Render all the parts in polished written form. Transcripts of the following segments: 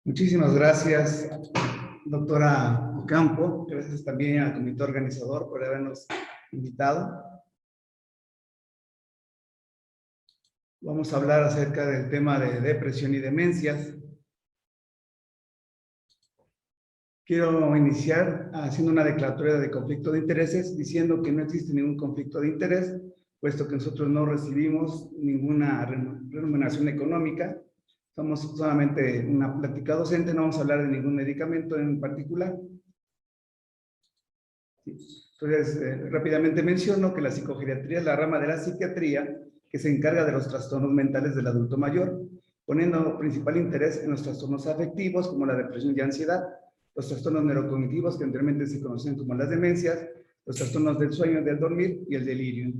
Muchísimas gracias, doctora Ocampo. Gracias también al comité organizador por habernos invitado. Vamos a hablar acerca del tema de depresión y demencias. Quiero iniciar haciendo una declaratoria de conflicto de intereses, diciendo que no existe ningún conflicto de interés, puesto que nosotros no recibimos ninguna remuneración económica. Somos solamente una plática docente, no vamos a hablar de ningún medicamento en particular. Entonces, rápidamente menciono que la psicogeriatría es la rama de la psiquiatría que se encarga de los trastornos mentales del adulto mayor, poniendo principal interés en los trastornos afectivos como la depresión y ansiedad, los trastornos neurocognitivos que anteriormente se conocían como las demencias, los trastornos del sueño, del dormir y el delirio.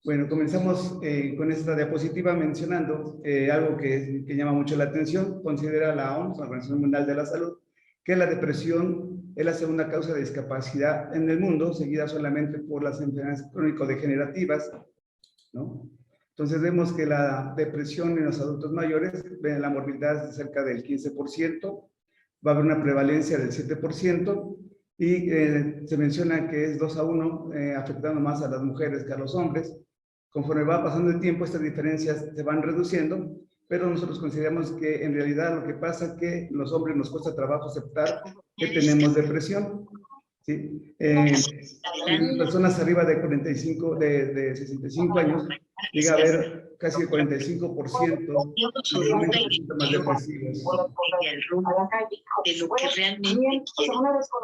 Bueno, comenzamos con esta diapositiva mencionando algo que llama mucho la atención. Considera la OMS, la Organización Mundial de la Salud, que la depresión es la segunda causa de discapacidad en el mundo, seguida solamente por las enfermedades crónico-degenerativas, ¿no? Entonces vemos que la depresión en los adultos mayores, la morbilidad es de cerca del 15%, va a haber una prevalencia del 7%, y se menciona que es 2-1, afectando más a las mujeres que a los hombres. Conforme va pasando el tiempo, estas diferencias se van reduciendo, pero nosotros consideramos que en realidad lo que pasa es que los hombres nos cuesta trabajo aceptar que tenemos depresión. ¿Sí? En personas arriba de 65 años, llega a haber casi el 45% de síntomas depresivos. De lo que realmente quiere,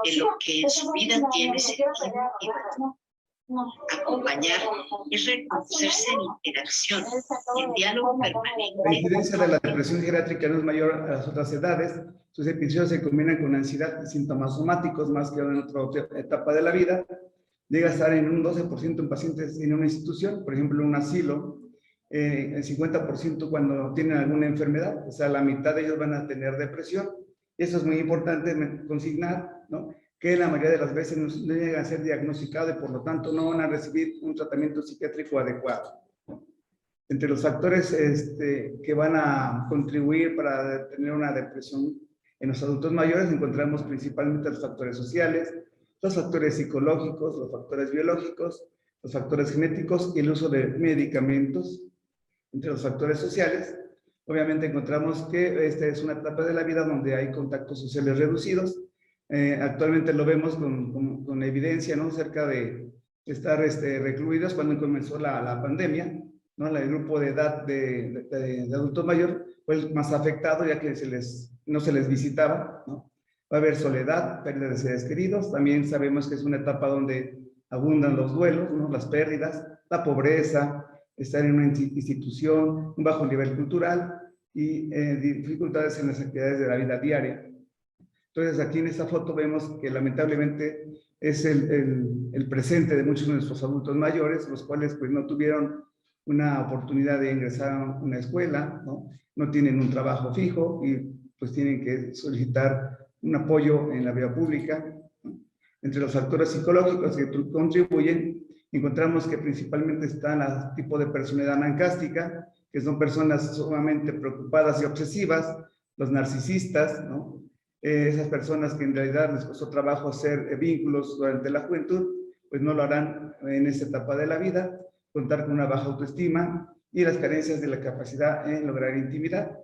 de lo que en su vida tiene sentido, acompañar es reconocerse en interacción, en diálogo permanente. La incidencia de la depresión geriátrica no es mayor a las otras edades. Sus episodios se combinan con ansiedad y síntomas somáticos más que en otra etapa de la vida. Llega a estar en un 12% en pacientes en una institución, por ejemplo en un asilo, el 50% cuando tienen alguna enfermedad, o sea, la mitad de ellos van a tener depresión. Eso es muy importante consignar, ¿no? Que la mayoría de las veces no llegan a ser diagnosticados y por lo tanto no van a recibir un tratamiento psiquiátrico adecuado. Entre los factores que van a contribuir para tener una depresión en los adultos mayores encontramos principalmente los factores sociales, los factores psicológicos, los factores biológicos, los factores genéticos y el uso de medicamentos. Entre los factores sociales, obviamente encontramos que esta es una etapa de la vida donde hay contactos sociales reducidos. Actualmente lo vemos con evidencia, ¿no? Cerca de estar recluidos cuando comenzó la pandemia, ¿no? El grupo de edad de adulto mayor fue el más afectado, ya que no se les visitaba, ¿no? Va a haber soledad, pérdida de seres queridos. También sabemos que es una etapa donde abundan los duelos, ¿no? Las pérdidas, la pobreza, estar en una institución, un bajo nivel cultural y dificultades en las actividades de la vida diaria. Entonces, aquí en esta foto vemos que lamentablemente es el presente de muchos de nuestros adultos mayores, los cuales pues no tuvieron una oportunidad de ingresar a una escuela, no tienen un trabajo fijo y pues tienen que solicitar un apoyo en la vida pública, ¿no? Entre los factores psicológicos que contribuyen, encontramos que principalmente están el tipo de personalidad anancástica, que son personas sumamente preocupadas y obsesivas, los narcisistas, ¿no? Esas personas que en realidad les costó trabajo hacer vínculos durante la juventud, pues no lo harán en esta etapa de la vida, contar con una baja autoestima y las carencias de la capacidad en lograr intimidad.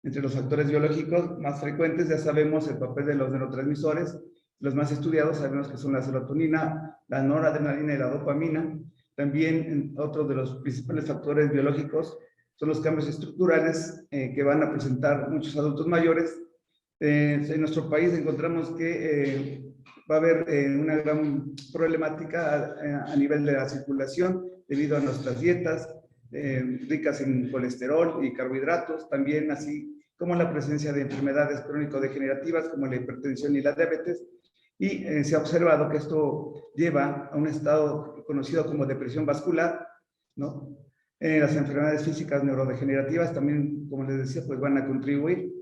Entre los factores biológicos más frecuentes ya sabemos el papel de los neurotransmisores. Los más estudiados sabemos que son la serotonina, la noradrenalina y la dopamina. También otro de los principales factores biológicos son los cambios estructurales que van a presentar muchos adultos mayores. En nuestro país encontramos que va a haber una gran problemática a nivel de la circulación debido a nuestras dietas ricas en colesterol y carbohidratos, también así como la presencia de enfermedades crónico-degenerativas como la hipertensión y la diabetes, y se ha observado que esto lleva a un estado conocido como depresión vascular, ¿no? Las enfermedades físicas neurodegenerativas también, como les decía, pues van a contribuir.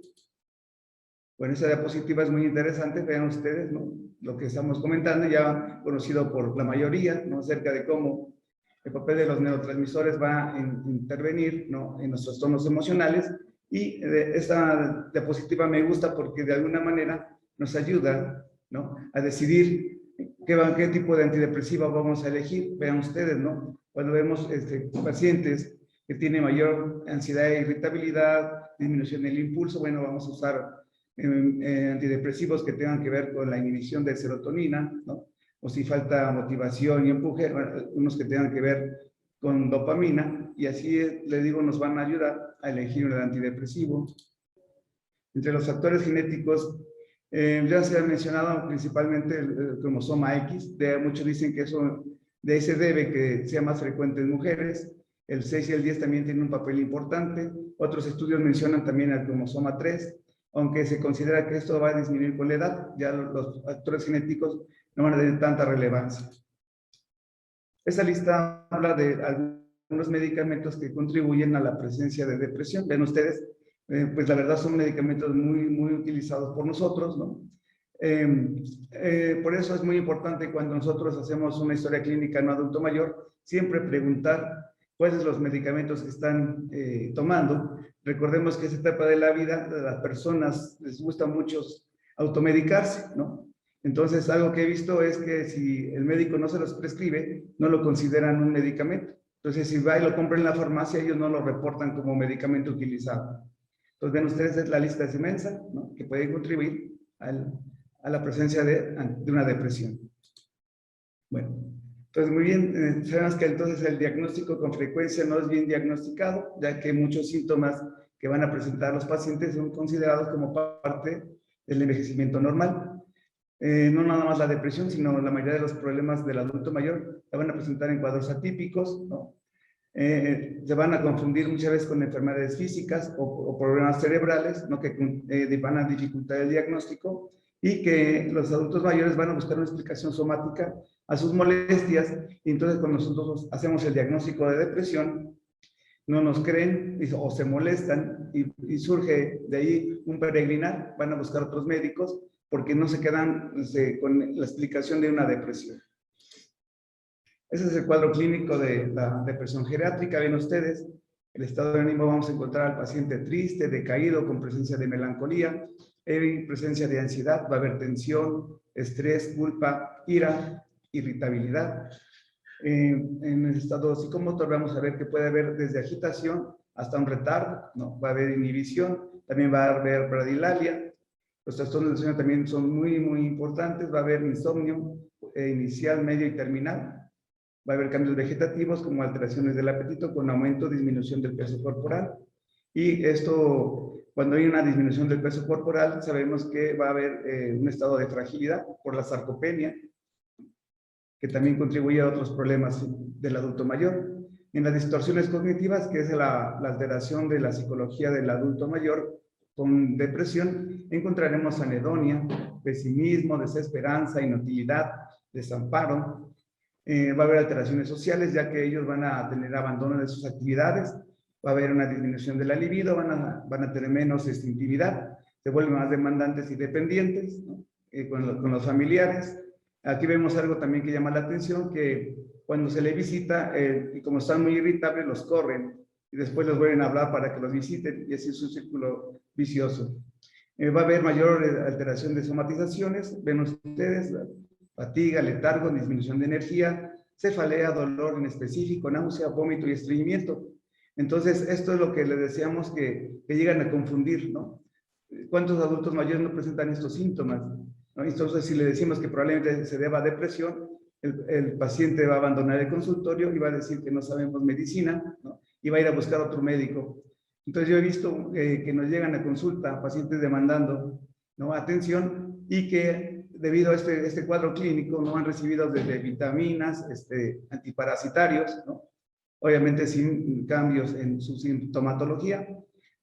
Bueno, esa diapositiva es muy interesante, vean ustedes, ¿no? Lo que estamos comentando, ya conocido por la mayoría, ¿no? Acerca de cómo el papel de los neurotransmisores va a intervenir, ¿no? En los trastornos emocionales Y esta diapositiva me gusta porque de alguna manera nos ayuda, ¿no?, a decidir qué tipo de antidepresiva vamos a elegir. Vean ustedes, ¿no? Cuando vemos pacientes que tienen mayor ansiedad e irritabilidad, disminución del impulso, bueno, vamos a usar antidepresivos que tengan que ver con la inhibición de serotonina, ¿no? O si falta motivación y empuje, unos que tengan que ver con dopamina, y así, le digo, nos van a ayudar a elegir un antidepresivo. Entre los factores genéticos, ya se ha mencionado principalmente el cromosoma X. Muchos dicen que eso de ahí se debe que sea más frecuente en mujeres. El 6 y el 10 también tienen un papel importante. Otros estudios mencionan también el cromosoma 3, aunque se considera que esto va a disminuir con la edad. Ya los factores genéticos no van a tener tanta relevancia. Esta lista habla de algunos medicamentos que contribuyen a la presencia de depresión. Ven ustedes, pues la verdad son medicamentos muy utilizados por nosotros, ¿no? Por eso es muy importante cuando nosotros hacemos una historia clínica en un adulto mayor, siempre preguntar cuáles son los medicamentos que están tomando. Recordemos que esa etapa de la vida, a las personas les gusta mucho automedicarse, ¿no? Entonces, algo que he visto es que si el médico no se los prescribe, no lo consideran un medicamento. Entonces, si va y lo compra en la farmacia, ellos no lo reportan como medicamento utilizado. Entonces, ven ustedes, la lista es inmensa, ¿no?, que puede contribuir a la presencia de una depresión. Bueno, entonces, muy bien, sabemos que entonces el diagnóstico con frecuencia no es bien diagnosticado, ya que muchos síntomas que van a presentar los pacientes son considerados como parte del envejecimiento normal. No nada más la depresión, sino la mayoría de los problemas del adulto mayor la van a presentar en cuadros atípicos, ¿no? Se van a confundir muchas veces con enfermedades físicas o problemas cerebrales, ¿no?, que van a dificultar el diagnóstico, y que los adultos mayores van a buscar una explicación somática a sus molestias, y entonces cuando nosotros hacemos el diagnóstico de depresión, no nos creen o se molestan, y surge de ahí un peregrinar, van a buscar otros médicos, porque no se quedan con la explicación de una depresión. Ese es el cuadro clínico de la depresión geriátrica. Ven ustedes, el estado de ánimo, vamos a encontrar al paciente triste, decaído, con presencia de melancolía, presencia de ansiedad, va a haber tensión, estrés, culpa, ira, irritabilidad. En el estado psicomotor vamos a ver que puede haber desde agitación hasta un retardo, ¿no? Va a haber inhibición, también va a haber bradilalia. Los trastornos del sueño también son muy importantes. Va a haber insomnio inicial, medio y terminal. Va a haber cambios vegetativos como alteraciones del apetito con aumento o disminución del peso corporal. Y esto, cuando hay una disminución del peso corporal, sabemos que va a haber un estado de fragilidad por la sarcopenia, que también contribuye a otros problemas del adulto mayor. En las distorsiones cognitivas, que es la alteración de la psicología del adulto mayor, con depresión, encontraremos anedonia, pesimismo, desesperanza, inutilidad, desamparo. Va a haber alteraciones sociales, ya que ellos van a tener abandono de sus actividades. Va a haber una disminución de la libido, van a tener menos intimidad, se vuelven más demandantes y dependientes, ¿no?, con los familiares. Aquí vemos algo también que llama la atención, que cuando se le visita, y como están muy irritables, los corren, y después los vuelven a hablar para que los visiten, y así es un círculo vicioso. Va a haber mayor alteración de somatizaciones. Ven ustedes, fatiga, letargo, disminución de energía, cefalea, dolor inespecífico, náusea, vómito y estreñimiento. Entonces, esto es lo que les decíamos que llegan a confundir, ¿no? ¿Cuántos adultos mayores no presentan estos síntomas, ¿no? Entonces, si le decimos que probablemente se deba a depresión, el paciente va a abandonar el consultorio y va a decir que no sabemos medicina, ¿no?, y va a ir a buscar otro médico. Entonces, yo he visto que nos llegan a consulta pacientes demandando, ¿no?, atención, y que debido a este cuadro clínico no han recibido desde vitaminas, antiparasitarios, ¿no?, obviamente sin cambios en su sintomatología.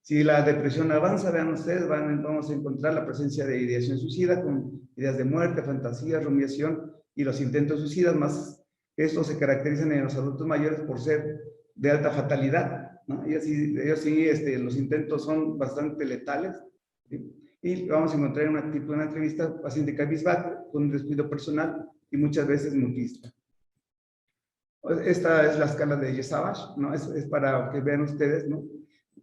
Si la depresión avanza, vean ustedes, vamos a encontrar la presencia de ideación suicida con ideas de muerte, fantasías, rumiación y los intentos suicidas, más estos se caracterizan en los adultos mayores por ser de alta fatalidad, ¿no? Ellos sí, los intentos son bastante letales, ¿sí? Y vamos a encontrar en una entrevista paciente cabizbajo, con un descuido personal y muchas veces mutista. Esta es la escala de Yesavage, ¿no? Es para que vean ustedes, ¿no?,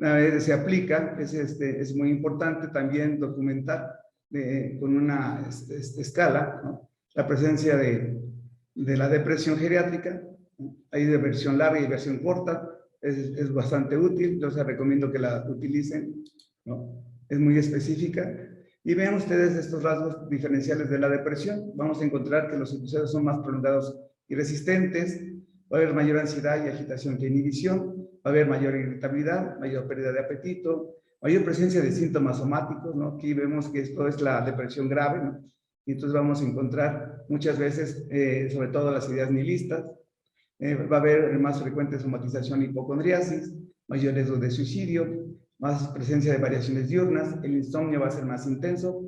una vez se aplica, es muy importante también documentar con una escala, ¿no?, la presencia de la depresión geriátrica. Hay de versión larga y versión corta. Es bastante útil. Yo les recomiendo que la utilicen, ¿no? Es muy específica. Y vean ustedes estos rasgos diferenciales de la depresión. Vamos a encontrar que los episodios son más prolongados y resistentes. Va a haber mayor ansiedad y agitación que inhibición. Va a haber mayor irritabilidad, mayor pérdida de apetito, mayor presencia de síntomas somáticos, ¿no? Aquí vemos que esto es la depresión grave, ¿no? Y entonces vamos a encontrar muchas veces, sobre todo las ideas nihilistas. Va a haber más frecuente somatización y hipocondriasis, mayor riesgo de suicidio, más presencia de variaciones diurnas, el insomnio va a ser más intenso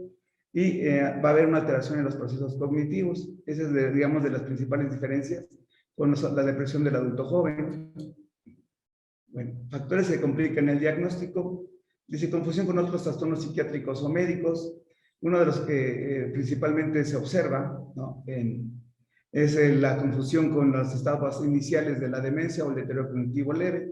y va a haber una alteración en los procesos cognitivos. Esa es, digamos, de las principales diferencias con la depresión del adulto joven. Bueno, factores que complican el diagnóstico. Dice confusión con otros trastornos psiquiátricos o médicos. Uno de los que principalmente se observa, ¿no?, es la confusión con las etapas iniciales de la demencia o el deterioro cognitivo leve.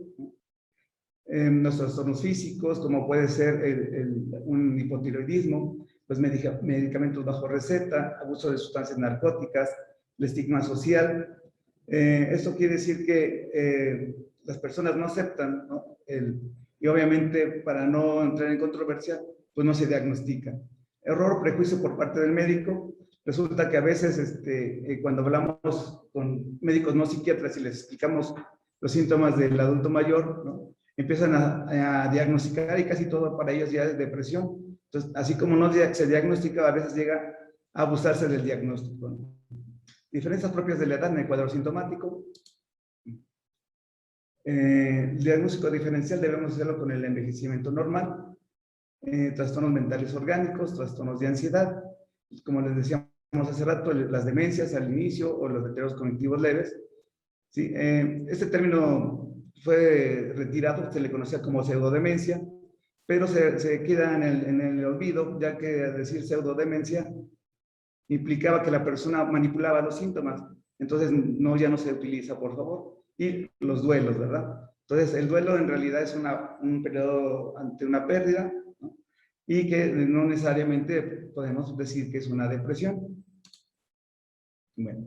Los trastornos físicos, como puede ser un hipotiroidismo, los medicamentos bajo receta, abuso de sustancias narcóticas, el estigma social. Esto quiere decir que las personas no aceptan, ¿no?, y obviamente para no entrar en controversia, pues no se diagnostica. Error o prejuicio por parte del médico. Resulta que a veces cuando hablamos con médicos no psiquiatras y les explicamos los síntomas del adulto mayor, ¿no?, empiezan a diagnosticar y casi todo para ellos ya es depresión. Entonces, así como no se diagnostica, a veces llega a abusarse del diagnóstico, ¿no? Diferencias propias de la edad en el cuadro sintomático. El diagnóstico diferencial debemos hacerlo con el envejecimiento normal, trastornos mentales orgánicos, trastornos de ansiedad, como les decíamos hace rato, las demencias al inicio o los deterioros cognitivos leves. ¿Sí? Este término fue retirado, se le conocía como pseudodemencia, pero se queda en el olvido, ya que decir pseudodemencia implicaba que la persona manipulaba los síntomas. Entonces, ya no se utiliza, por favor. Y los duelos, ¿verdad? Entonces, el duelo en realidad es un periodo ante una pérdida, ¿no?, y que no necesariamente podemos decir que es una depresión. Bueno,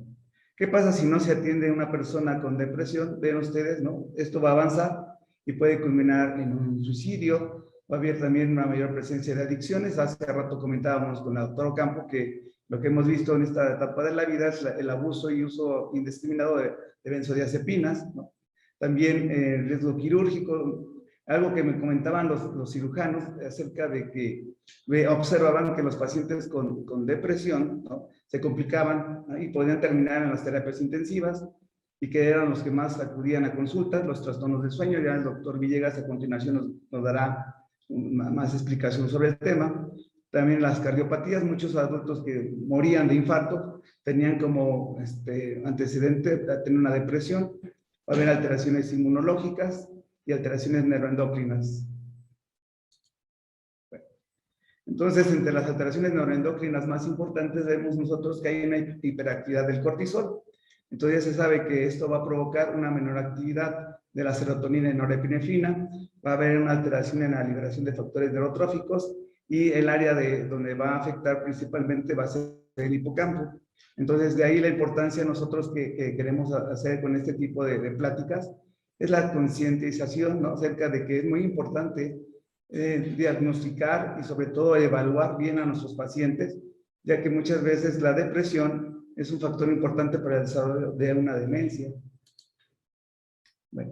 ¿qué pasa si no se atiende a una persona con depresión? Ven ustedes, ¿no? Esto va a avanzar y puede culminar en un suicidio. Va a haber también una mayor presencia de adicciones. Hace rato comentábamos con la doctora Ocampo que lo que hemos visto en esta etapa de la vida es el abuso y uso indiscriminado de benzodiazepinas, ¿no? También el riesgo quirúrgico. Algo que me comentaban los cirujanos acerca de que observaban que los pacientes con depresión, ¿no?, se complicaban, ¿no?, y podían terminar en las terapias intensivas y que eran los que más acudían a consultas, los trastornos del sueño. Ya el doctor Villegas a continuación nos dará más explicación sobre el tema. También las cardiopatías, muchos adultos que morían de infarto tenían como antecedente tener una depresión. Va a haber alteraciones inmunológicas y alteraciones neuroendocrinas. Bueno, entonces, entre las alteraciones neuroendocrinas más importantes vemos nosotros que hay una hiperactividad del cortisol. Entonces ya se sabe que esto va a provocar una menor actividad de la serotonina y norepinefrina, va a haber una alteración en la liberación de factores neurotróficos y el área donde va a afectar principalmente va a ser el hipocampo. Entonces de ahí la importancia nosotros que queremos hacer con este tipo de pláticas es la concientización, ¿no?, acerca de que es muy importante diagnosticar y sobre todo evaluar bien a nuestros pacientes, ya que muchas veces la depresión es un factor importante para el desarrollo de una demencia. Bueno,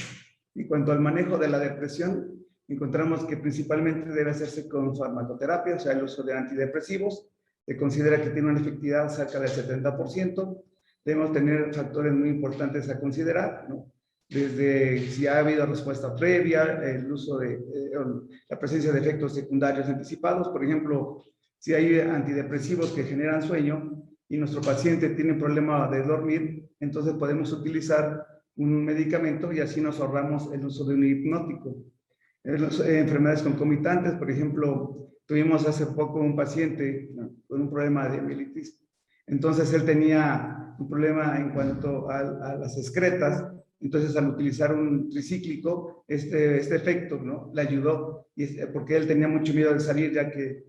en cuanto al manejo de la depresión, encontramos que principalmente debe hacerse con farmacoterapia, o sea, el uso de antidepresivos. Se considera que tiene una efectividad cerca del 70%. Debemos tener factores muy importantes a considerar, ¿no?, desde si ha habido respuesta previa, el uso la presencia de efectos secundarios anticipados. Por ejemplo, si hay antidepresivos que generan sueño y nuestro paciente tiene problema de dormir, entonces podemos utilizar un medicamento y así nos ahorramos el uso de un hipnótico. Enfermedades concomitantes, por ejemplo, tuvimos hace poco un paciente, ¿no?, con un problema de mielitis. Entonces él tenía un problema en cuanto a las excretas, Entonces, al utilizar un tricíclico, este efecto, ¿no?, le ayudó, porque él tenía mucho miedo de salir, ya que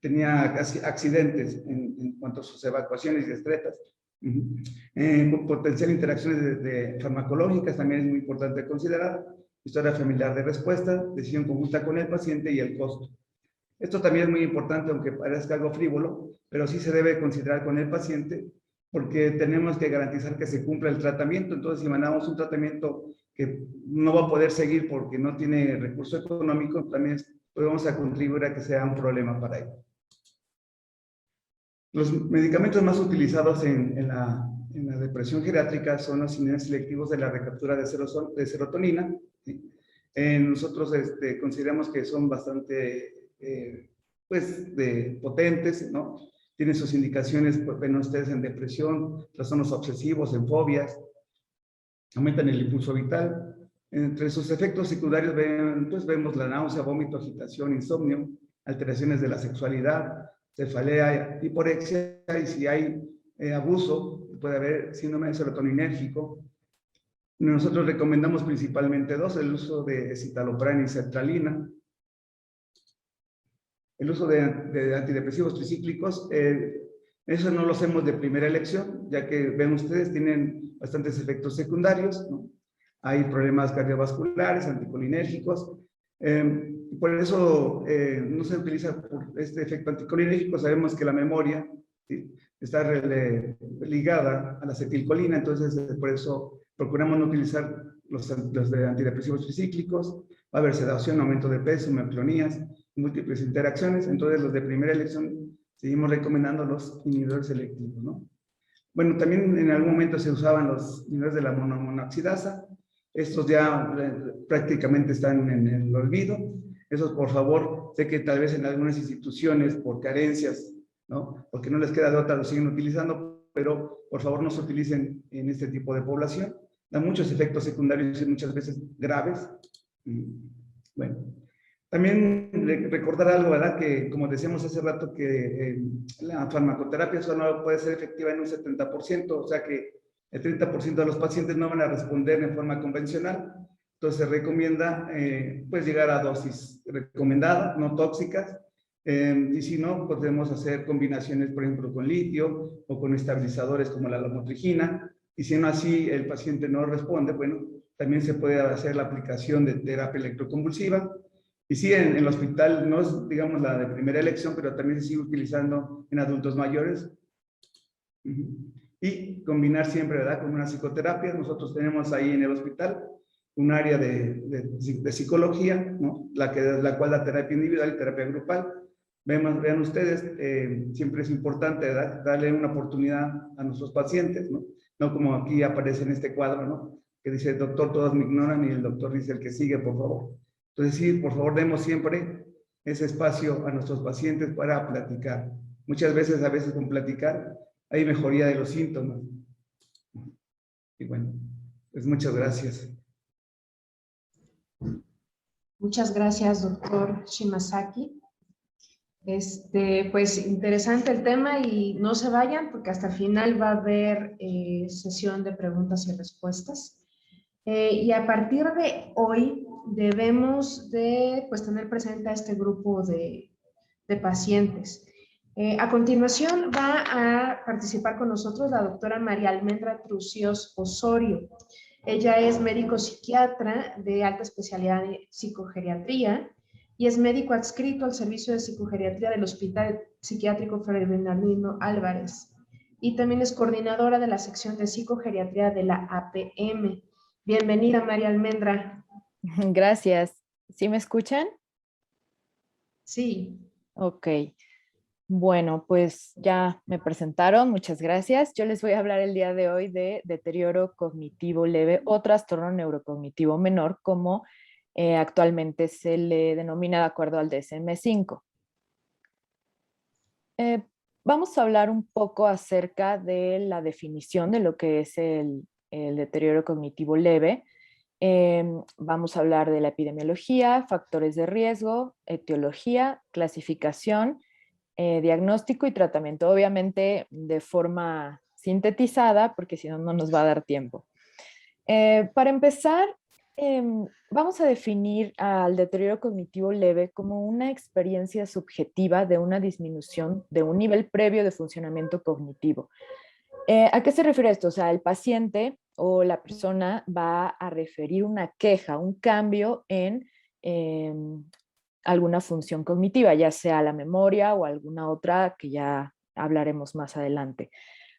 tenía accidentes en cuanto a sus evacuaciones y estretas. Con potencial interacciones farmacológicas también es muy importante considerar, historia familiar de respuesta, decisión conjunta con el paciente y el costo. Esto también es muy importante, aunque parezca algo frívolo, pero sí se debe considerar con el paciente, porque tenemos que garantizar que se cumpla el tratamiento. Entonces, si mandamos un tratamiento que no va a poder seguir porque no tiene recurso económico, también vamos a contribuir a que sea un problema para él. Los medicamentos más utilizados en la depresión geriátrica son los inhibidores selectivos de la recaptura de serotonina, ¿sí? Nosotros consideramos que son bastante pues, potentes, ¿no? Tienen sus indicaciones, ven ustedes, en depresión, trastornos obsesivos, en fobias, aumentan el impulso vital. Entre sus efectos secundarios pues vemos la náusea, vómito, agitación, insomnio, alteraciones de la sexualidad, cefalea, hiporexia, y si hay abuso, puede haber síndrome serotoninérgico. Nosotros recomendamos principalmente dos: el uso de citalopram y sertralina. El uso de antidepresivos tricíclicos, eso no lo hacemos de primera elección, ya que ven ustedes, tienen bastantes efectos secundarios, ¿no? Hay problemas cardiovasculares, anticolinérgicos. Por eso no se utiliza por este efecto anticolinérgico. Sabemos que la memoria, ¿sí?, está ligada a la acetilcolina, entonces por eso procuramos no utilizar los de antidepresivos tricíclicos. Va a haber sedación, aumento de peso, meclonías, múltiples interacciones. Entonces los de primera elección seguimos recomendando los inhibidores selectivos, ¿no? Bueno, también en algún momento se usaban los inhibidores de la monoaminoxidasa. Estos ya prácticamente están en el olvido. Esos, por favor, sé que tal vez en algunas instituciones, por carencias, ¿no?, porque no les queda de otra, lo siguen utilizando, pero por favor no se utilicen en este tipo de población. Dan muchos efectos secundarios y muchas veces graves. Bueno, también recordar algo, ¿verdad? Que como decíamos hace rato, que la farmacoterapia solo puede ser efectiva en un 70%, o sea que el 30% de los pacientes no van a responder en forma convencional. Entonces se recomienda pues llegar a dosis recomendadas, no tóxicas, y si no, podemos hacer combinaciones, por ejemplo, con litio o con estabilizadores como la lamotrigina, y si no así el paciente no responde, bueno, también se puede hacer la aplicación de terapia electroconvulsiva. Y sí, en el hospital no es, digamos, la de primera elección, pero también se sigue utilizando en adultos mayores. Y combinar siempre, ¿verdad?, con una psicoterapia. Nosotros tenemos ahí en el hospital un área de psicología, ¿no?, la cual la terapia individual y terapia grupal. Vean ustedes, siempre es importante, ¿verdad?, darle una oportunidad a nuestros pacientes, ¿no? No como aquí aparece en este cuadro, ¿no?, que dice: doctor, todos me ignoran, y el doctor dice: el que sigue, por favor. Entonces, sí, por favor, demos siempre ese espacio a nuestros pacientes para platicar. Muchas veces, a veces con platicar, hay mejoría de los síntomas. Y bueno, pues muchas gracias. Muchas gracias, doctor Shimazaki. Pues interesante el tema, y no se vayan porque hasta el final va a haber sesión de preguntas y respuestas. Y a partir de hoy debemos de pues, tener presente a este grupo de pacientes. A continuación va a participar con nosotros la doctora María Almendra Trucíos Osorio. Ella es médico psiquiatra de alta especialidad en psicogeriatría y es médico adscrito al servicio de psicogeriatría del Hospital Psiquiátrico Fray Bernardino Álvarez, y también es coordinadora de la sección de psicogeriatría de la APM. Bienvenida, María Almendra. Gracias. ¿Sí me escuchan? Sí. Ok. Bueno, pues ya me presentaron, muchas gracias. Yo les voy a hablar el día de hoy de deterioro cognitivo leve o trastorno neurocognitivo menor, como actualmente se le denomina de acuerdo al DSM-5. Vamos a hablar un poco acerca de la definición de lo que es el deterioro cognitivo leve. Vamos a hablar de la epidemiología, factores de riesgo, etiología, clasificación, diagnóstico y tratamiento, obviamente de forma sintetizada, porque si no, no nos va a dar tiempo. Para empezar, vamos a definir al deterioro cognitivo leve como una experiencia subjetiva de una disminución de un nivel previo de funcionamiento cognitivo. ¿A qué se refiere esto? O sea, el paciente o la persona va a referir una queja, un cambio en alguna función cognitiva, ya sea la memoria o alguna otra que ya hablaremos más adelante.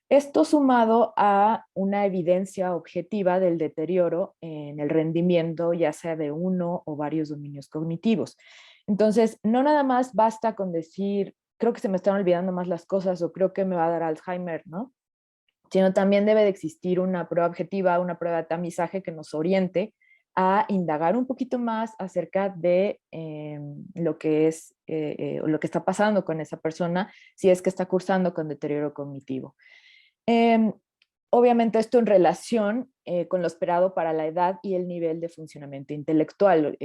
Esto sumado a una evidencia objetiva del deterioro en el rendimiento, ya sea de uno o varios dominios cognitivos. Entonces, no nada más basta con decir, creo que se me están olvidando más las cosas o creo que me va a dar Alzheimer, ¿no? Sino también debe de existir una prueba objetiva, una prueba de tamizaje que nos oriente a indagar un poquito más acerca de lo que es lo que está pasando con esa persona si es que está cursando con deterioro cognitivo. Eh, Obviamente esto en relación con lo esperado para la edad y el nivel de funcionamiento intelectual.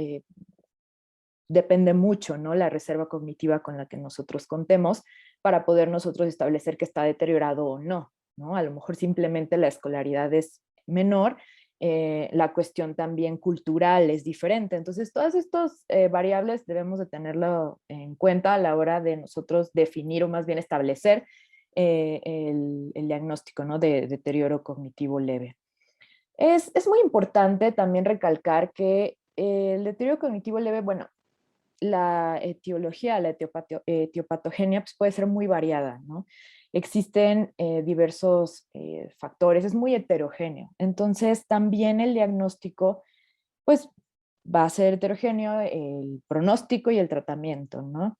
Depende mucho, ¿no? La reserva cognitiva con la que nosotros contemos para poder nosotros establecer que está deteriorado o no, ¿no? A lo mejor simplemente la escolaridad es menor, la cuestión también cultural es diferente. Entonces, todas estas variables debemos de tenerlo en cuenta a la hora de nosotros definir o más bien establecer el diagnóstico, ¿no? De deterioro cognitivo leve. Es muy importante también recalcar que el deterioro cognitivo leve, bueno, la etiología, la etiopatogenia pues puede ser muy variada, ¿no? Existen diversos factores, es muy heterogéneo. Entonces, también el diagnóstico, pues, va a ser heterogéneo, el pronóstico y el tratamiento, ¿no?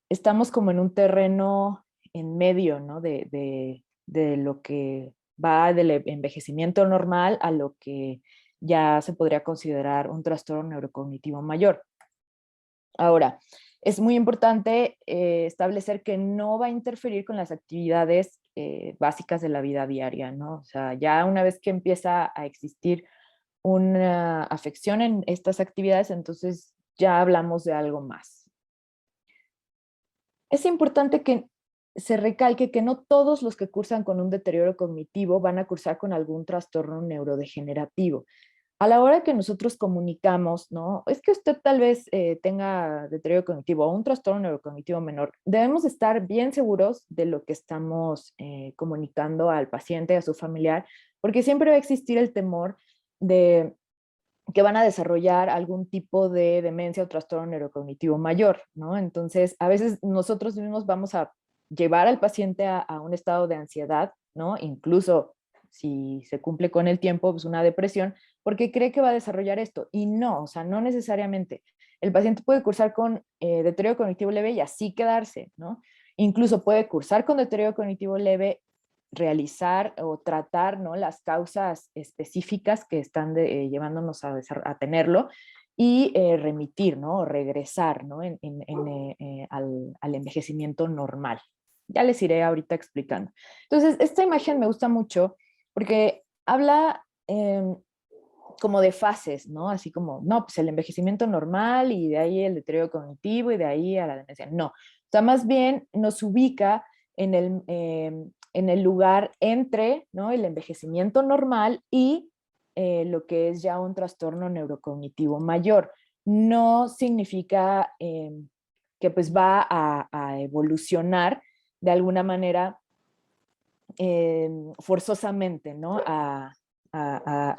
Estamos como en un terreno en medio, ¿no? De lo que va del envejecimiento normal a lo que ya se podría considerar un trastorno neurocognitivo mayor. Ahora, es muy importante establecer que no va a interferir con las actividades básicas de la vida diaria, ¿no? O sea, ya una vez que empieza a existir una afección en estas actividades, entonces ya hablamos de algo más. Es importante que se recalque que no todos los que cursan con un deterioro cognitivo van a cursar con algún trastorno neurodegenerativo. A la hora que nosotros comunicamos, ¿no? Es que usted tal vez tenga deterioro cognitivo o un trastorno neurocognitivo menor. Debemos estar bien seguros de lo que estamos comunicando al paciente, a su familiar, porque siempre va a existir el temor de que van a desarrollar algún tipo de demencia o trastorno neurocognitivo mayor, ¿no? Entonces, a veces nosotros mismos vamos a llevar al paciente a un estado de ansiedad, ¿no? Incluso si se cumple con el tiempo, pues una depresión, porque cree que va a desarrollar esto. Y no, o sea, no necesariamente. El paciente puede cursar con deterioro cognitivo leve y así quedarse, ¿no? Incluso puede cursar con deterioro cognitivo leve, realizar o tratar, ¿no? Las causas específicas que están llevándonos a tenerlo y remitir, ¿no? O regresar, ¿no? Al envejecimiento normal. Ya les iré ahorita explicando. Entonces, esta imagen me gusta mucho porque habla como de fases, ¿no? Así como, no, pues el envejecimiento normal y de ahí el deterioro cognitivo y de ahí a la demencia. No, o sea, más bien nos ubica en el lugar entre, ¿no? El envejecimiento normal y lo que es ya un trastorno neurocognitivo mayor. No significa que pues va a evolucionar de alguna manera forzosamente, ¿no? A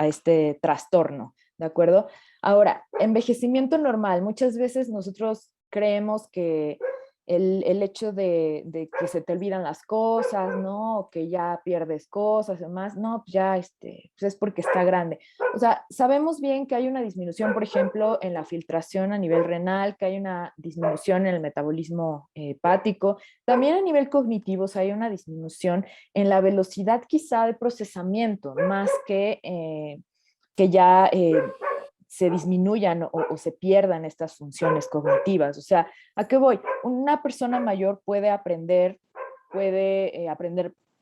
este trastorno, ¿de acuerdo? Ahora, envejecimiento normal. Muchas veces nosotros creemos que el hecho de que se te olvidan las cosas, ¿no? O que ya pierdes cosas y demás, no, pues ya pues es porque está grande. O sea, sabemos bien que hay una disminución, por ejemplo, en la filtración a nivel renal, que hay una disminución en el metabolismo hepático, también a nivel cognitivo, o sea, hay una disminución en la velocidad quizá de procesamiento, más que ya se disminuyan o se pierdan estas funciones cognitivas. O sea, ¿a qué voy? Una persona mayor puede aprender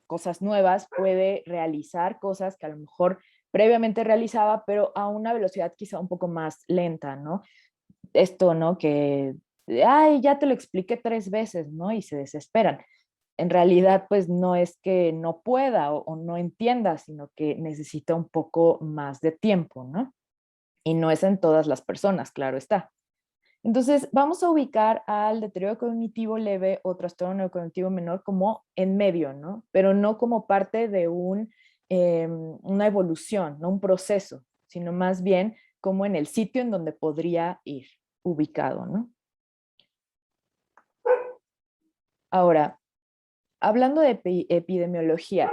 cosas nuevas, puede realizar cosas que a lo mejor previamente realizaba, pero a una velocidad quizá un poco más lenta, ¿no? Esto, ¿no? Que, ay, ya te lo expliqué 3 veces, ¿no? Y se desesperan. en realidad pues no es que no pueda o no entienda, sino que necesita un poco más de tiempo, ¿no? Y no es en todas las personas, claro está. Entonces, vamos a ubicar al deterioro cognitivo leve o trastorno neurocognitivo menor como en medio, ¿no? Pero no como parte de una evolución, no un proceso, sino más bien como en el sitio en donde podría ir ubicado, ¿no? Ahora, hablando de epidemiología,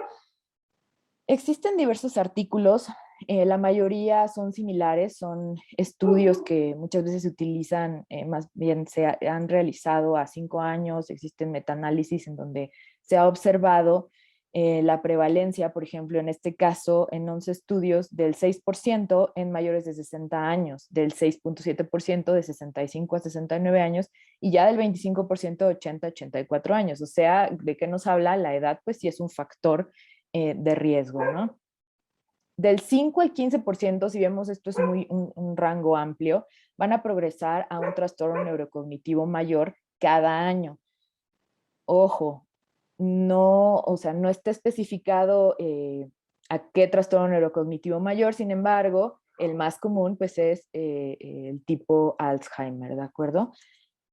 existen diversos artículos, la mayoría son similares, son estudios que muchas veces se utilizan, más bien han realizado a 5 años, existen metaanálisis en donde se ha observado la prevalencia, por ejemplo, en este caso, en 11 estudios, del 6% en mayores de 60 años, del 6.7% de 65 a 69 años y ya del 25% de 80 a 84 años. O sea, ¿de qué nos habla? La edad, pues sí es un factor de riesgo, ¿no? Del 5 al 15%, si vemos esto es un rango amplio, van a progresar a un trastorno neurocognitivo mayor cada año. Ojo, no, o sea, no está especificado a qué trastorno neurocognitivo mayor, sin embargo, el más común pues es el tipo Alzheimer, ¿de acuerdo?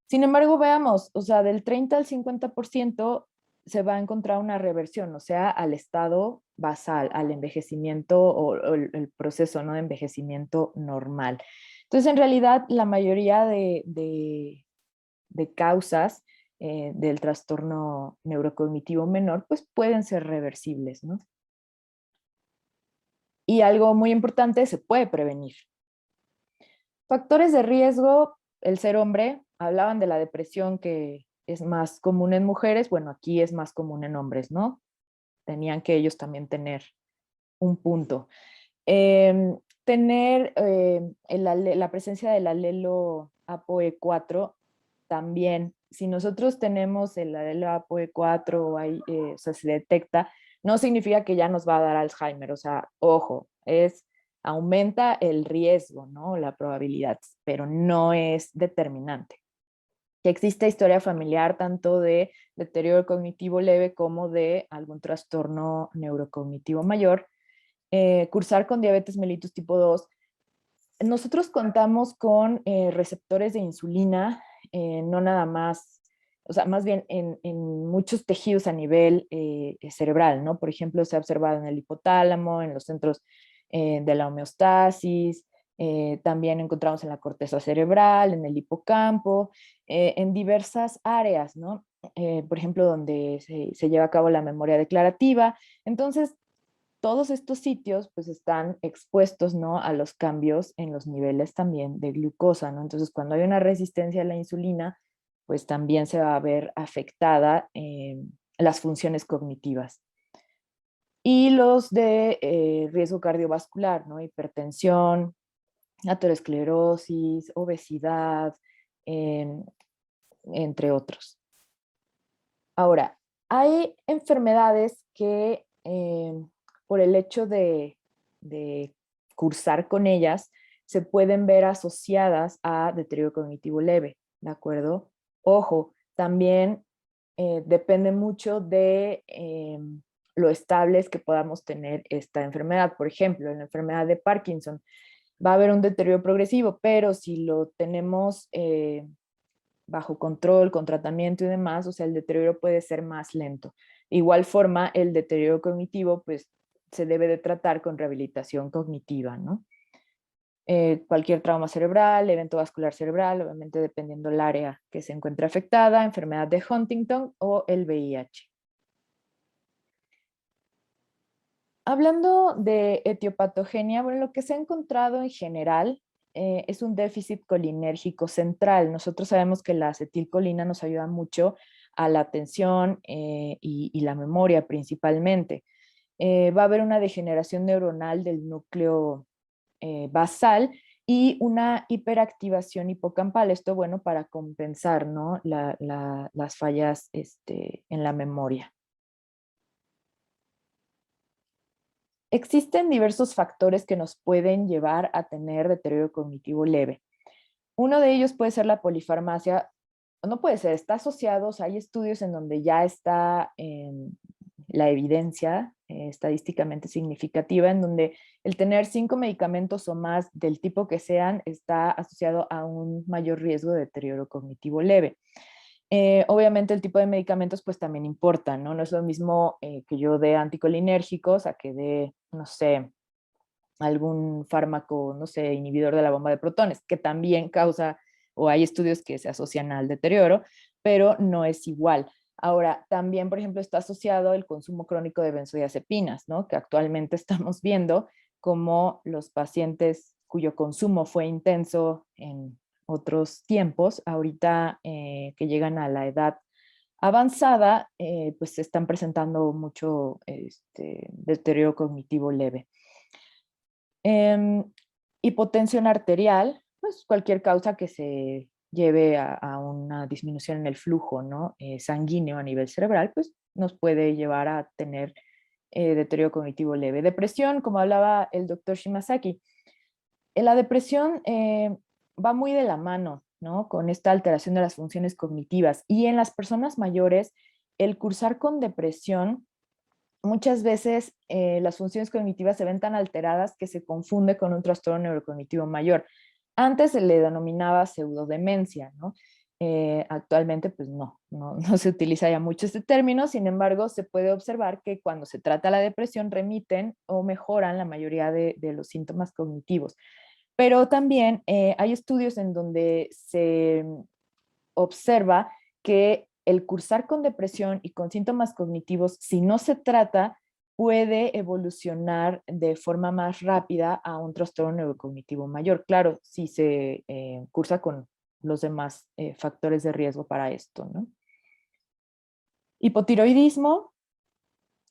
Sin embargo, veamos, o sea, del 30 al 50% se va a encontrar una reversión, o sea, al estado basal, al envejecimiento o el proceso, ¿no?, de envejecimiento normal. Entonces, en realidad, la mayoría de causas del trastorno neurocognitivo menor, pues pueden ser reversibles, ¿no? Y algo muy importante, se puede prevenir. Factores de riesgo, el ser hombre, hablaban de la depresión que es más común en mujeres, bueno, aquí es más común en hombres, ¿no? Tenían que ellos también tener un punto. Tener la presencia del alelo ApoE4 también. Si nosotros tenemos el alelo ApoE4 o sea, se detecta, no significa que ya nos va a dar Alzheimer. O sea, ojo, aumenta el riesgo, ¿no? La probabilidad, pero no es determinante. Que existe historia familiar tanto de deterioro cognitivo leve como de algún trastorno neurocognitivo mayor. Cursar con diabetes mellitus tipo 2. Nosotros contamos con receptores de insulina, no nada más, o sea, más bien en muchos tejidos a nivel cerebral, ¿no? Por ejemplo, se ha observado en el hipotálamo, en los centros de la homeostasis, también encontramos en la corteza cerebral, en el hipocampo, en diversas áreas, ¿no? Por ejemplo, donde se lleva a cabo la memoria declarativa. Entonces, todos estos sitios pues están expuestos, ¿no?, a los cambios en los niveles también de glucosa, ¿no? Entonces, cuando hay una resistencia a la insulina, pues también se va a ver afectada las funciones cognitivas. Y los de riesgo cardiovascular, ¿no? Hipertensión, aterosclerosis, obesidad, entre otros. Ahora, hay enfermedades que por el hecho de cursar con ellas se pueden ver asociadas a deterioro cognitivo leve, ¿de acuerdo? Ojo, también depende mucho de lo estables que podamos tener esta enfermedad. Por ejemplo, en la enfermedad de Parkinson va a haber un deterioro progresivo, pero si lo tenemos bajo control, con tratamiento y demás, o sea, el deterioro puede ser más lento. De igual forma, el deterioro cognitivo, pues, se debe de tratar con rehabilitación cognitiva, ¿no? Cualquier trauma cerebral, evento vascular cerebral, obviamente dependiendo del área que se encuentre afectada, enfermedad de Huntington o el VIH. Hablando de etiopatogenia, bueno, lo que se ha encontrado en general es un déficit colinérgico central. Nosotros sabemos que la acetilcolina nos ayuda mucho a la atención y la memoria principalmente. Va a haber una degeneración neuronal del núcleo basal y una hiperactivación hipocampal. Esto, bueno, para compensar, ¿no?, las fallas en la memoria. Existen diversos factores que nos pueden llevar a tener deterioro cognitivo leve. Uno de ellos puede ser la polifarmacia, no puede ser, está asociado, o sea, hay estudios en donde ya está la evidencia estadísticamente significativa, en donde el tener 5 medicamentos o más del tipo que sean está asociado a un mayor riesgo de deterioro cognitivo leve. Obviamente el tipo de medicamentos pues también importa, ¿no? No es lo mismo que yo dé anticolinérgicos a que dé, no sé, algún fármaco, no sé, inhibidor de la bomba de protones, que también causa, o hay estudios que se asocian al deterioro, pero no es igual. Ahora, también, por ejemplo, está asociado el consumo crónico de benzodiazepinas, ¿no? Que actualmente estamos viendo como los pacientes cuyo consumo fue intenso en otros tiempos, ahorita que llegan a la edad avanzada, pues se están presentando mucho deterioro cognitivo leve. Hipotensión arterial, pues cualquier causa que se lleve a una disminución en el flujo, ¿no? Sanguíneo a nivel cerebral, pues nos puede llevar a tener deterioro cognitivo leve. Depresión, como hablaba el doctor Shimazaki, la depresión va muy de la mano, ¿no? Con esta alteración de las funciones cognitivas. Y en las personas mayores, el cursar con depresión, muchas veces las funciones cognitivas se ven tan alteradas que se confunde con un trastorno neurocognitivo mayor. Antes se le denominaba pseudodemencia, ¿no? Actualmente, pues no se utiliza ya mucho este término, sin embargo, se puede observar que cuando se trata la depresión remiten o mejoran la mayoría de los síntomas cognitivos. Pero también hay estudios en donde se observa que el cursar con depresión y con síntomas cognitivos, si no se trata, puede evolucionar de forma más rápida a un trastorno neurocognitivo mayor. Claro, si se cursa con los demás factores de riesgo para esto, ¿no? Hipotiroidismo,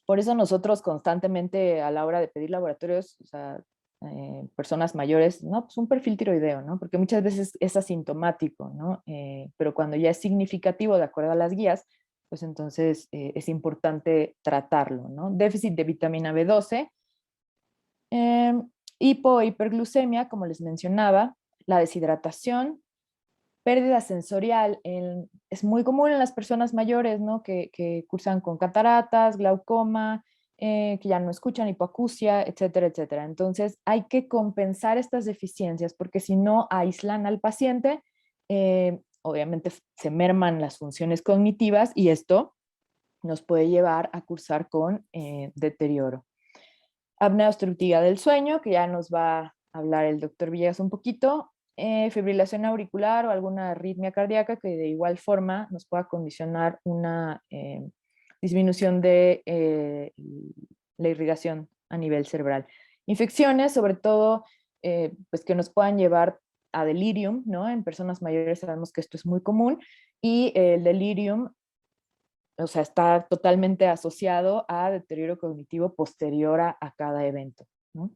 por eso nosotros constantemente a la hora de pedir laboratorios, o sea, personas mayores, no, pues un perfil tiroideo, ¿no? Porque muchas veces es asintomático, ¿no? Pero cuando ya es significativo de acuerdo a las guías, pues entonces es importante tratarlo, ¿no? Déficit de vitamina B12, hiperglucemia, como les mencionaba, la deshidratación, pérdida sensorial, es muy común en las personas mayores, ¿no? Que cursan con cataratas, glaucoma, que ya no escuchan, hipoacusia, etcétera, etcétera. Entonces hay que compensar estas deficiencias porque si no aíslan al paciente, obviamente se merman las funciones cognitivas y esto nos puede llevar a cursar con deterioro. Apnea obstructiva del sueño, que ya nos va a hablar el doctor Villegas un poquito, fibrilación auricular o alguna arritmia cardíaca que de igual forma nos pueda condicionar una disminución de la irrigación a nivel cerebral. Infecciones, sobre todo, pues que nos puedan llevar a delirium, ¿no? En personas mayores sabemos que esto es muy común y el delirium, o sea, está totalmente asociado a deterioro cognitivo posterior a cada evento, ¿no?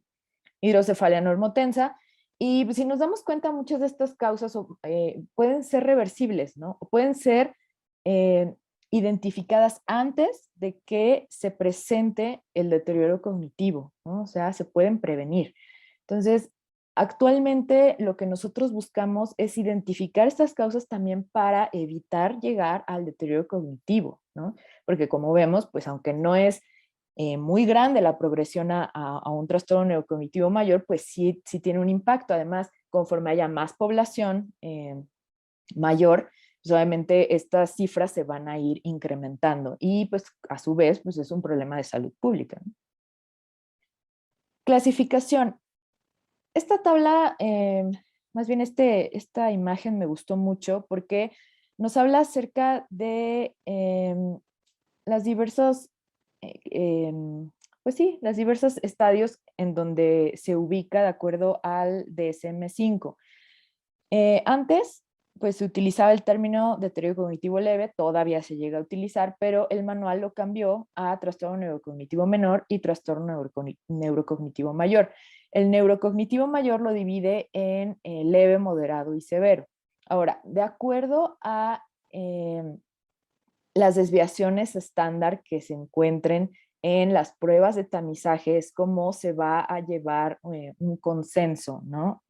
Hidrocefalia normotensa. Y si nos damos cuenta, muchas de estas causas pueden ser reversibles, ¿no? O pueden ser identificadas antes de que se presente el deterioro cognitivo, ¿no? O sea, se pueden prevenir. Entonces, actualmente lo que nosotros buscamos es identificar estas causas también para evitar llegar al deterioro cognitivo, ¿no? Porque como vemos, pues aunque no es muy grande la progresión a un trastorno neurocognitivo mayor, pues sí tiene un impacto. Además, conforme haya más población mayor, pues obviamente estas cifras se van a ir incrementando y pues a su vez pues es un problema de salud pública, ¿no? Clasificación. Esta tabla, más bien esta imagen me gustó mucho porque nos habla acerca de las diversos pues sí, las diversos estadios en donde se ubica de acuerdo al DSM-5. Antes, pues se utilizaba el término deterioro cognitivo leve, todavía se llega a utilizar, pero el manual lo cambió a trastorno neurocognitivo menor y trastorno neurocognitivo mayor. El neurocognitivo mayor lo divide en leve, moderado y severo. Ahora, de acuerdo a las desviaciones estándar que se encuentren en las pruebas de tamizaje es cómo se va a llevar un consenso, ¿no?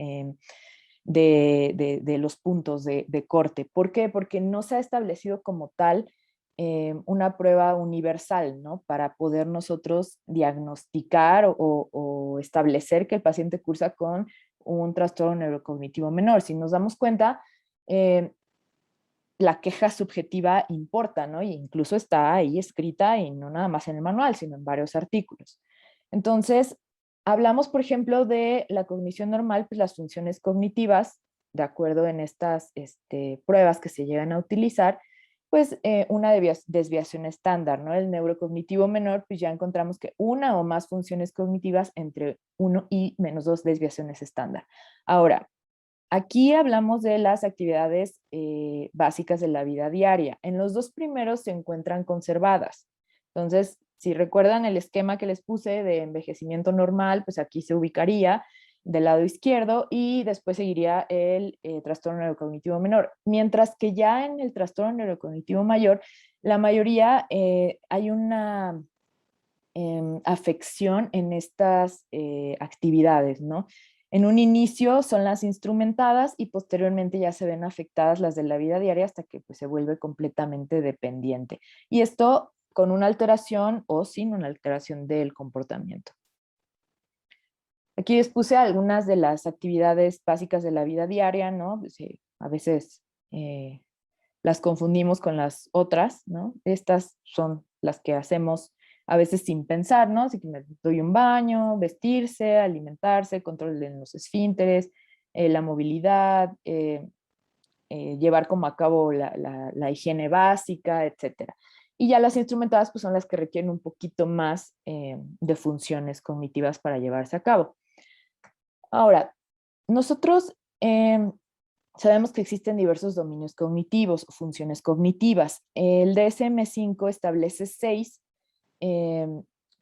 de los puntos de corte. ¿Por qué? Porque no se ha establecido como tal una prueba universal, ¿no? Para poder nosotros diagnosticar o establecer que el paciente cursa con un trastorno neurocognitivo menor. Si nos damos cuenta, la queja subjetiva importa, ¿no? E incluso está ahí escrita y no nada más en el manual, sino en varios artículos. Entonces, hablamos, por ejemplo, de la cognición normal, pues las funciones cognitivas, de acuerdo en estas pruebas que se llegan a utilizar, pues una desviación estándar, ¿no? El neurocognitivo menor, pues ya encontramos que una o más funciones cognitivas entre 1 y -2 desviaciones estándar. Ahora, aquí hablamos de las actividades básicas de la vida diaria. En los dos primeros se encuentran conservadas. Entonces, si recuerdan el esquema que les puse de envejecimiento normal, pues aquí se ubicaría del lado izquierdo y después seguiría el trastorno neurocognitivo menor. Mientras que ya en el trastorno neurocognitivo mayor, la mayoría hay una afección en estas actividades, ¿no? En un inicio son las instrumentadas y posteriormente ya se ven afectadas las de la vida diaria hasta que pues, se vuelve completamente dependiente. Y esto con una alteración o sin una alteración del comportamiento. Aquí les puse algunas de las actividades básicas de la vida diaria, ¿no? Pues, a veces las confundimos con las otras, ¿no? Estas son las que hacemos a veces sin pensar, ¿no? Así que me doy un baño, vestirse, alimentarse, control de los esfínteres, la movilidad, llevar como a cabo la higiene básica, etcétera. Y ya las instrumentadas pues son las que requieren un poquito más de funciones cognitivas para llevarse a cabo. Ahora, nosotros sabemos que existen diversos dominios cognitivos o funciones cognitivas. El DSM-5 establece 6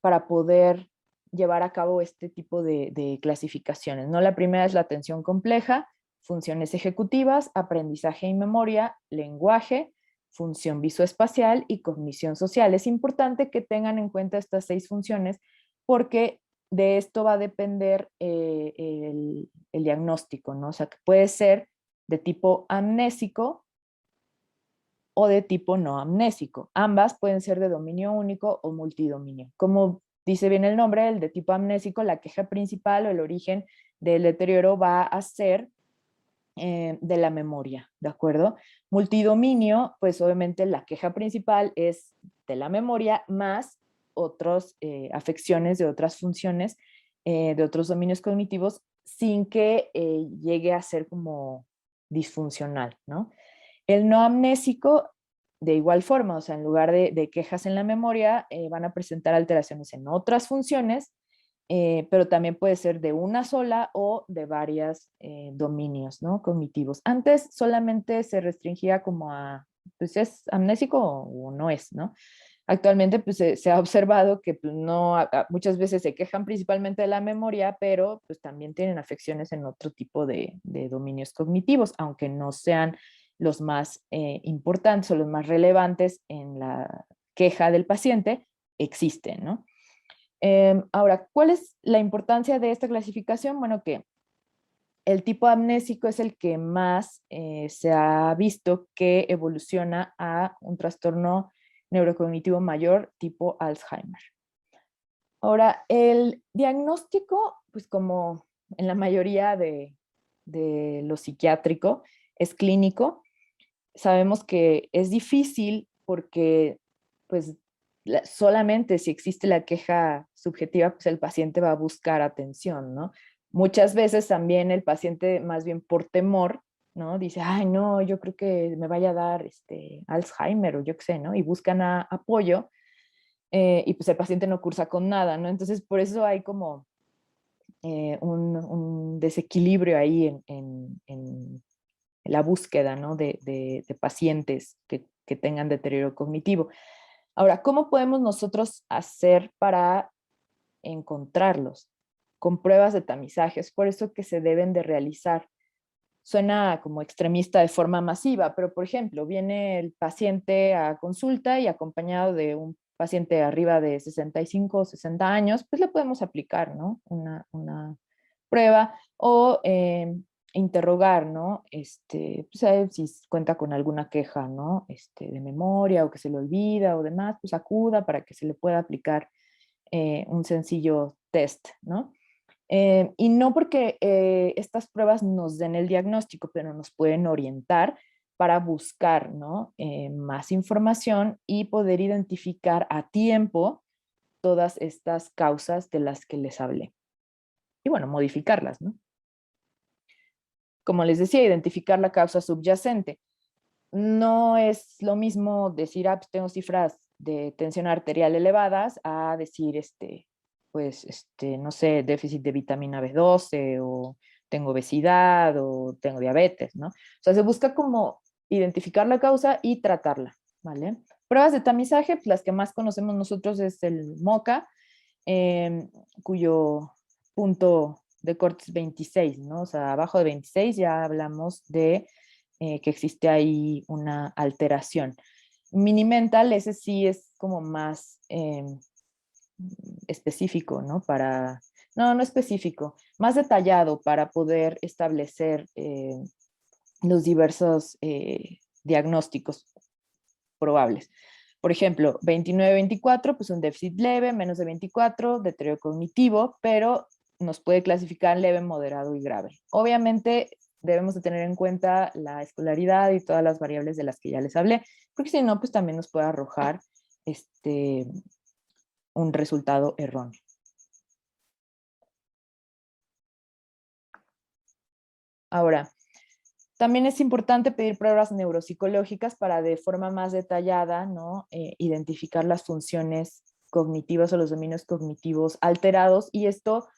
para poder llevar a cabo este tipo de clasificaciones, ¿no? La primera es la atención compleja, funciones ejecutivas, aprendizaje y memoria, lenguaje, función visoespacial y cognición social. Es importante que tengan en cuenta estas 6 funciones porque de esto va a depender el diagnóstico, ¿no? O sea, que puede ser de tipo amnésico o de tipo no amnésico. Ambas pueden ser de dominio único o multidominio. Como dice bien el nombre, el de tipo amnésico, la queja principal o el origen del deterioro va a ser de la memoria, ¿de acuerdo? Multidominio, pues obviamente la queja principal es de la memoria más otras afecciones de otras funciones, de otros dominios cognitivos, sin que llegue a ser como disfuncional, ¿no? El no amnésico, de igual forma, o sea, en lugar de quejas en la memoria, van a presentar alteraciones en otras funciones, pero también puede ser de una sola o de varios dominios, ¿no? Cognitivos. Antes solamente se restringía como a, pues es amnésico o no es, ¿no? Actualmente pues se ha observado que pues, no, muchas veces se quejan principalmente de la memoria, pero pues también tienen afecciones en otro tipo de dominios cognitivos, aunque no sean los más importantes o los más relevantes en la queja del paciente, existen, ¿no? Ahora, ¿cuál es la importancia de esta clasificación? Bueno, que el tipo amnésico es el que más se ha visto que evoluciona a un trastorno neurocognitivo mayor tipo Alzheimer. Ahora, el diagnóstico, pues como en la mayoría de lo psiquiátrico, es clínico. Sabemos que es difícil porque pues solamente si existe la queja subjetiva, pues el paciente va a buscar atención, ¿no? Muchas veces también el paciente, más bien por temor, ¿no? Dice, ay, no, yo creo que me vaya a dar Alzheimer o yo qué sé, ¿no? Y buscan apoyo y pues el paciente no cursa con nada, ¿no? Entonces, por eso hay como un desequilibrio ahí en la búsqueda, ¿no? de pacientes que tengan deterioro cognitivo. Ahora, ¿cómo podemos nosotros hacer para encontrarlos? Con pruebas de tamizajes, por eso que se deben de realizar. Suena como extremista de forma masiva, pero por ejemplo, viene el paciente a consulta y acompañado de un paciente arriba de 65 o 60 años, pues le podemos aplicar, ¿no? Una prueba o interrogar, ¿no? Pues, a ver si cuenta con alguna queja, ¿no? De memoria o que se le olvida o demás, pues acuda para que se le pueda aplicar un sencillo test, ¿no? Y no porque estas pruebas nos den el diagnóstico, pero nos pueden orientar para buscar, ¿no? Más información y poder identificar a tiempo todas estas causas de las que les hablé. Y bueno, modificarlas, ¿no? Como les decía, identificar la causa subyacente. No es lo mismo decir, ah, pues tengo cifras de tensión arterial elevadas, a decir, no sé, déficit de vitamina B12 o tengo obesidad o tengo diabetes, ¿no? O sea, se busca como identificar la causa y tratarla, ¿vale? Pruebas de tamizaje, pues las que más conocemos nosotros es el MOCA, cuyo punto de corte es 26, ¿no? O sea, abajo de 26 ya hablamos de que existe ahí una alteración. Minimental, ese sí es como más específico, ¿no? No específico, más detallado para poder establecer los diversos diagnósticos probables. Por ejemplo, 29-24, pues un déficit leve, menos de 24, deterioro cognitivo, pero nos puede clasificar leve, moderado y grave. Obviamente debemos de tener en cuenta la escolaridad y todas las variables de las que ya les hablé, porque si no, pues también nos puede arrojar un resultado erróneo. Ahora, también es importante pedir pruebas neuropsicológicas para de forma más detallada, ¿no? Identificar las funciones cognitivas o los dominios cognitivos alterados, y esto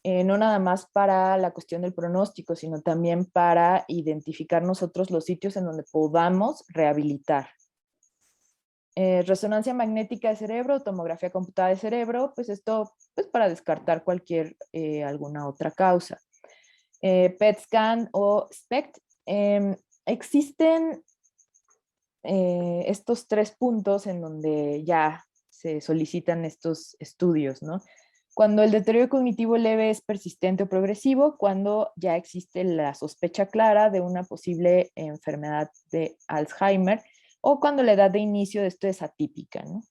no nada más para la cuestión del pronóstico, sino también para identificar nosotros los sitios en donde podamos rehabilitar. Resonancia magnética de cerebro, tomografía computada de cerebro, pues esto pues para descartar alguna otra causa. PET scan o SPECT. Existen estos 3 puntos en donde ya se solicitan estos estudios, ¿no? Cuando el deterioro cognitivo leve es persistente o progresivo, cuando ya existe la sospecha clara de una posible enfermedad de Alzheimer, o cuando la edad de inicio de esto es atípica, ¿no?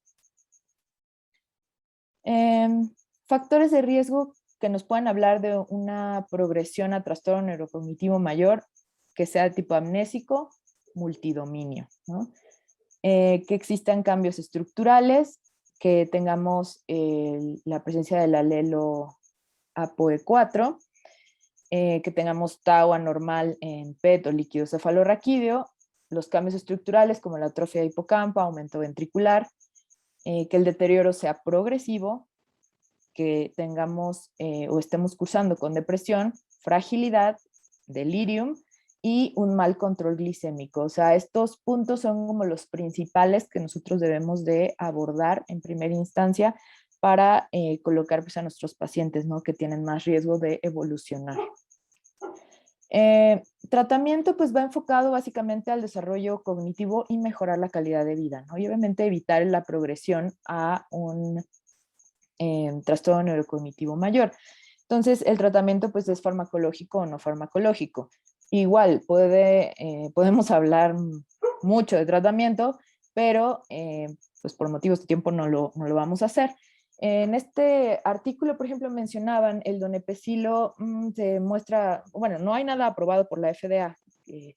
Factores de riesgo que nos puedan hablar de una progresión a trastorno neurocognitivo mayor, que sea de tipo amnésico, multidominio, ¿no? Que existan cambios estructurales, que tengamos la presencia del alelo APOE4, que tengamos tau anormal en PET o líquido cefalorraquídeo, los cambios estructurales como la atrofia de hipocampo, aumento ventricular, que el deterioro sea progresivo, que tengamos o estemos cursando con depresión, fragilidad, delirium y un mal control glicémico. O sea, estos puntos son como los principales que nosotros debemos de abordar en primera instancia para colocar pues, a nuestros pacientes, ¿no? Que tienen más riesgo de evolucionar. Tratamiento pues va enfocado básicamente al desarrollo cognitivo y mejorar la calidad de vida, ¿no? Y obviamente evitar la progresión a un trastorno neurocognitivo mayor. Entonces, el tratamiento pues es farmacológico o no farmacológico. Igual, podemos hablar mucho de tratamiento, pero pues por motivos de tiempo no lo vamos a hacer. En este artículo, por ejemplo, mencionaban el donepezilo, se muestra, bueno, no hay nada aprobado por la FDA,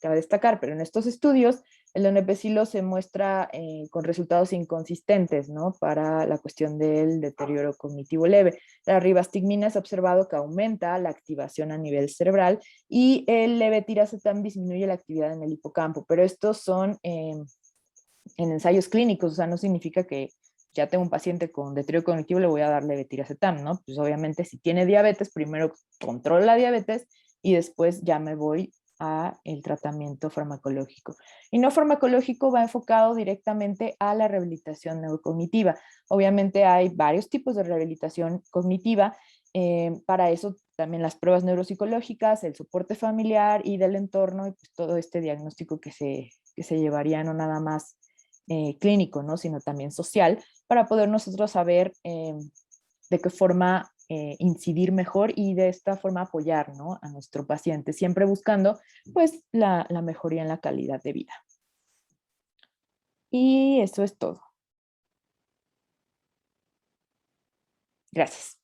cabe destacar, pero en estos estudios el donepezilo se muestra con resultados inconsistentes, ¿no? Para la cuestión del deterioro cognitivo leve. La ribastigmina se ha observado que aumenta la activación a nivel cerebral y el levetiracetam disminuye la actividad en el hipocampo, pero estos son en ensayos clínicos, o sea, no significa que ya tengo un paciente con deterioro cognitivo, le voy a dar levetiracetam, ¿no? Pues obviamente si tiene diabetes, primero controlo la diabetes y después ya me voy a el tratamiento farmacológico. Y no farmacológico va enfocado directamente a la rehabilitación neurocognitiva. Obviamente hay varios tipos de rehabilitación cognitiva. Para eso también las pruebas neuropsicológicas, el soporte familiar y del entorno y pues todo este diagnóstico que se llevaría no nada más clínico, ¿no? Sino también social, para poder nosotros saber de qué forma incidir mejor y de esta forma apoyar, ¿no?, a nuestro paciente, siempre buscando pues la mejoría en la calidad de vida. Y eso es todo. Gracias.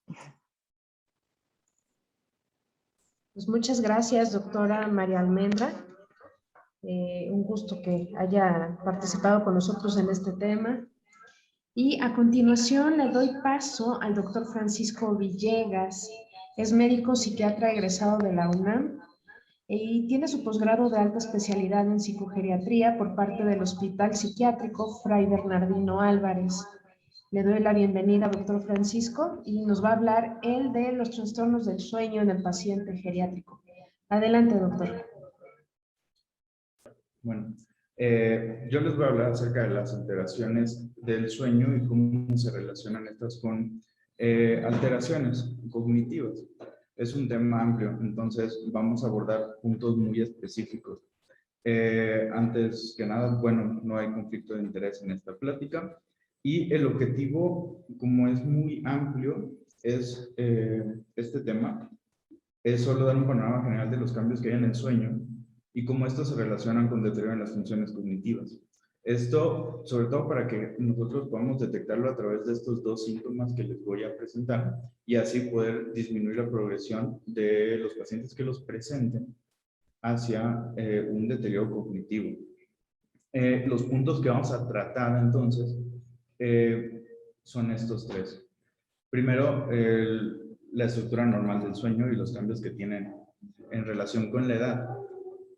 Pues muchas gracias, doctora María Almendra. Un gusto que haya participado con nosotros en este tema. Y a continuación le doy paso al doctor Francisco Villegas. Es médico psiquiatra egresado de la UNAM y tiene su posgrado de alta especialidad en psicogeriatría por parte del Hospital Psiquiátrico Fray Bernardino Álvarez. Le doy la bienvenida, doctor Francisco, y nos va a hablar él de los trastornos del sueño en el paciente geriátrico. Adelante, doctor. Bueno, yo les voy a hablar acerca de las alteraciones del sueño y cómo se relacionan estas con alteraciones cognitivas. Es un tema amplio, entonces vamos a abordar puntos muy específicos. Antes que nada, bueno, no hay conflicto de interés en esta plática y el objetivo, como es muy amplio, es este tema, es solo dar un panorama general de los cambios que hay en el sueño y cómo estos se relacionan con deterioro en las funciones cognitivas. Esto, sobre todo para que nosotros podamos detectarlo a través de estos dos síntomas que les voy a presentar y así poder disminuir la progresión de los pacientes que los presenten hacia un deterioro cognitivo. Los puntos que vamos a tratar entonces son estos tres. Primero, la estructura normal del sueño y los cambios que tienen en relación con la edad.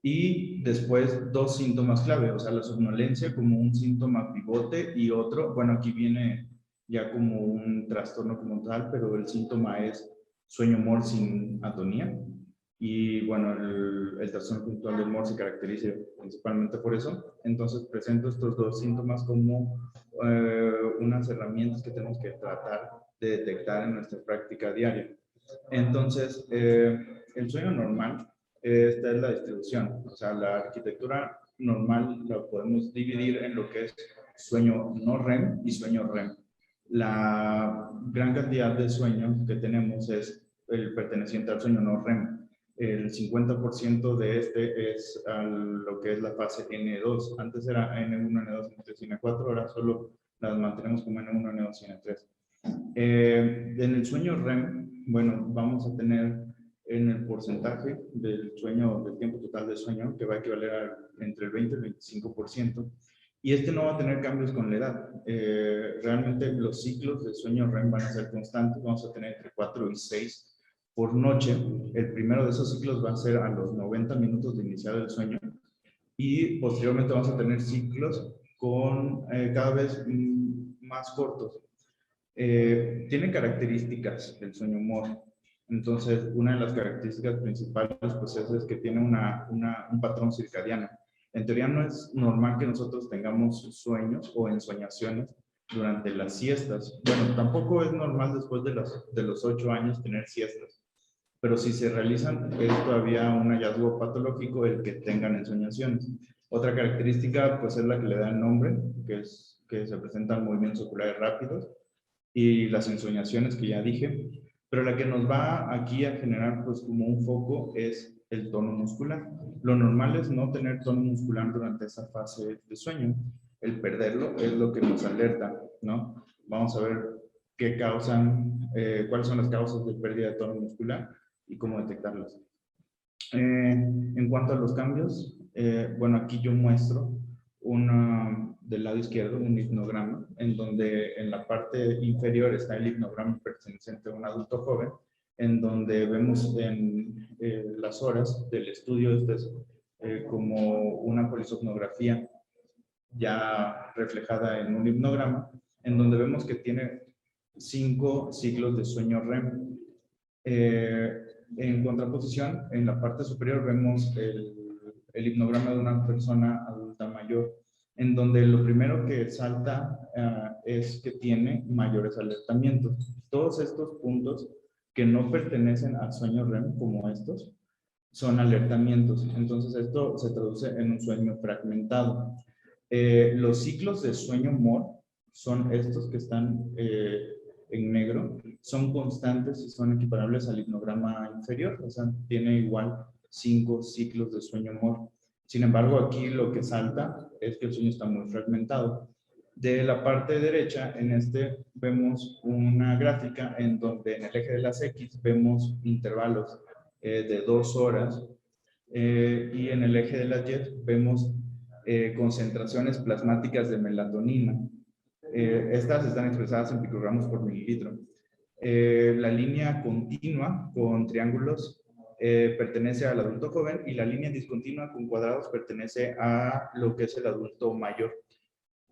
Y después dos síntomas clave, o sea, la somnolencia como un síntoma pivote y otro, bueno, aquí viene ya como un trastorno como tal, pero el síntoma es sueño-humor sin atonía. Y bueno, el trastorno puntual del humor se caracteriza principalmente por eso. Entonces presento estos dos síntomas como unas herramientas que tenemos que tratar de detectar en nuestra práctica diaria. Entonces, el sueño normal, esta es la distribución, o sea, la arquitectura normal la podemos dividir en lo que es sueño no REM y sueño REM. La gran cantidad de sueño que tenemos es el perteneciente al sueño no REM. El 50% de este es lo que es la fase N2. Antes era N1, N2, N3, N4, ahora solo las mantenemos como N1, N2 y N3. En el sueño REM, bueno, vamos a tener en el porcentaje del sueño, del tiempo total de sueño, que va a equivaler a entre el 20 y el 25%, y este no va a tener cambios con la edad. Realmente los ciclos de sueño REM van a ser constantes, vamos a tener entre 4 y 6 por noche. El primero de esos ciclos va a ser a los 90 minutos de iniciar el sueño, y posteriormente vamos a tener ciclos con cada vez más cortos. Tiene características el sueño humor. Entonces, una de las características principales pues, es que tiene un patrón circadiano. En teoría no es normal que nosotros tengamos sueños o ensoñaciones durante las siestas. Bueno, tampoco es normal después de los 8 años tener siestas. Pero si se realizan, es todavía un hallazgo patológico el que tengan ensoñaciones. Otra característica pues, es la que le da el nombre, que es que se presentan movimientos oculares rápidos y las ensoñaciones que ya dije, pero la que nos va aquí a generar pues como un foco es el tono muscular. Lo normal es no tener tono muscular durante esa fase de sueño. El perderlo es lo que nos alerta, ¿no? Vamos a ver qué causan, cuáles son las causas de pérdida de tono muscular y cómo detectarlas. En cuanto a los cambios, bueno, aquí yo muestro del lado izquierdo un hipnograma, en donde en la parte inferior está el hipnograma perteneciente a un adulto joven, en donde vemos en las horas del estudio, este es como una polisomnografía ya reflejada en un hipnograma, en donde vemos que tiene 5 ciclos de sueño REM. En contraposición, en la parte superior vemos el hipnograma de una persona adulta mayor, en donde lo primero que salta es que tiene mayores alertamientos. Todos estos puntos que no pertenecen al sueño REM, como estos, son alertamientos. Entonces esto se traduce en un sueño fragmentado. Los ciclos de sueño MOR son estos que están en negro, son constantes y son equiparables al hipnograma inferior, o sea, tiene igual 5 ciclos de sueño-MOR. Sin embargo, aquí lo que salta es que el sueño está muy fragmentado. De la parte derecha, en este, vemos una gráfica en donde en el eje de las X vemos intervalos de 2 horas y en el eje de las Y vemos concentraciones plasmáticas de melatonina. Estas están expresadas en picogramos por mililitro. La línea continua con triángulos pertenece al adulto joven y la línea discontinua con cuadrados pertenece a lo que es el adulto mayor.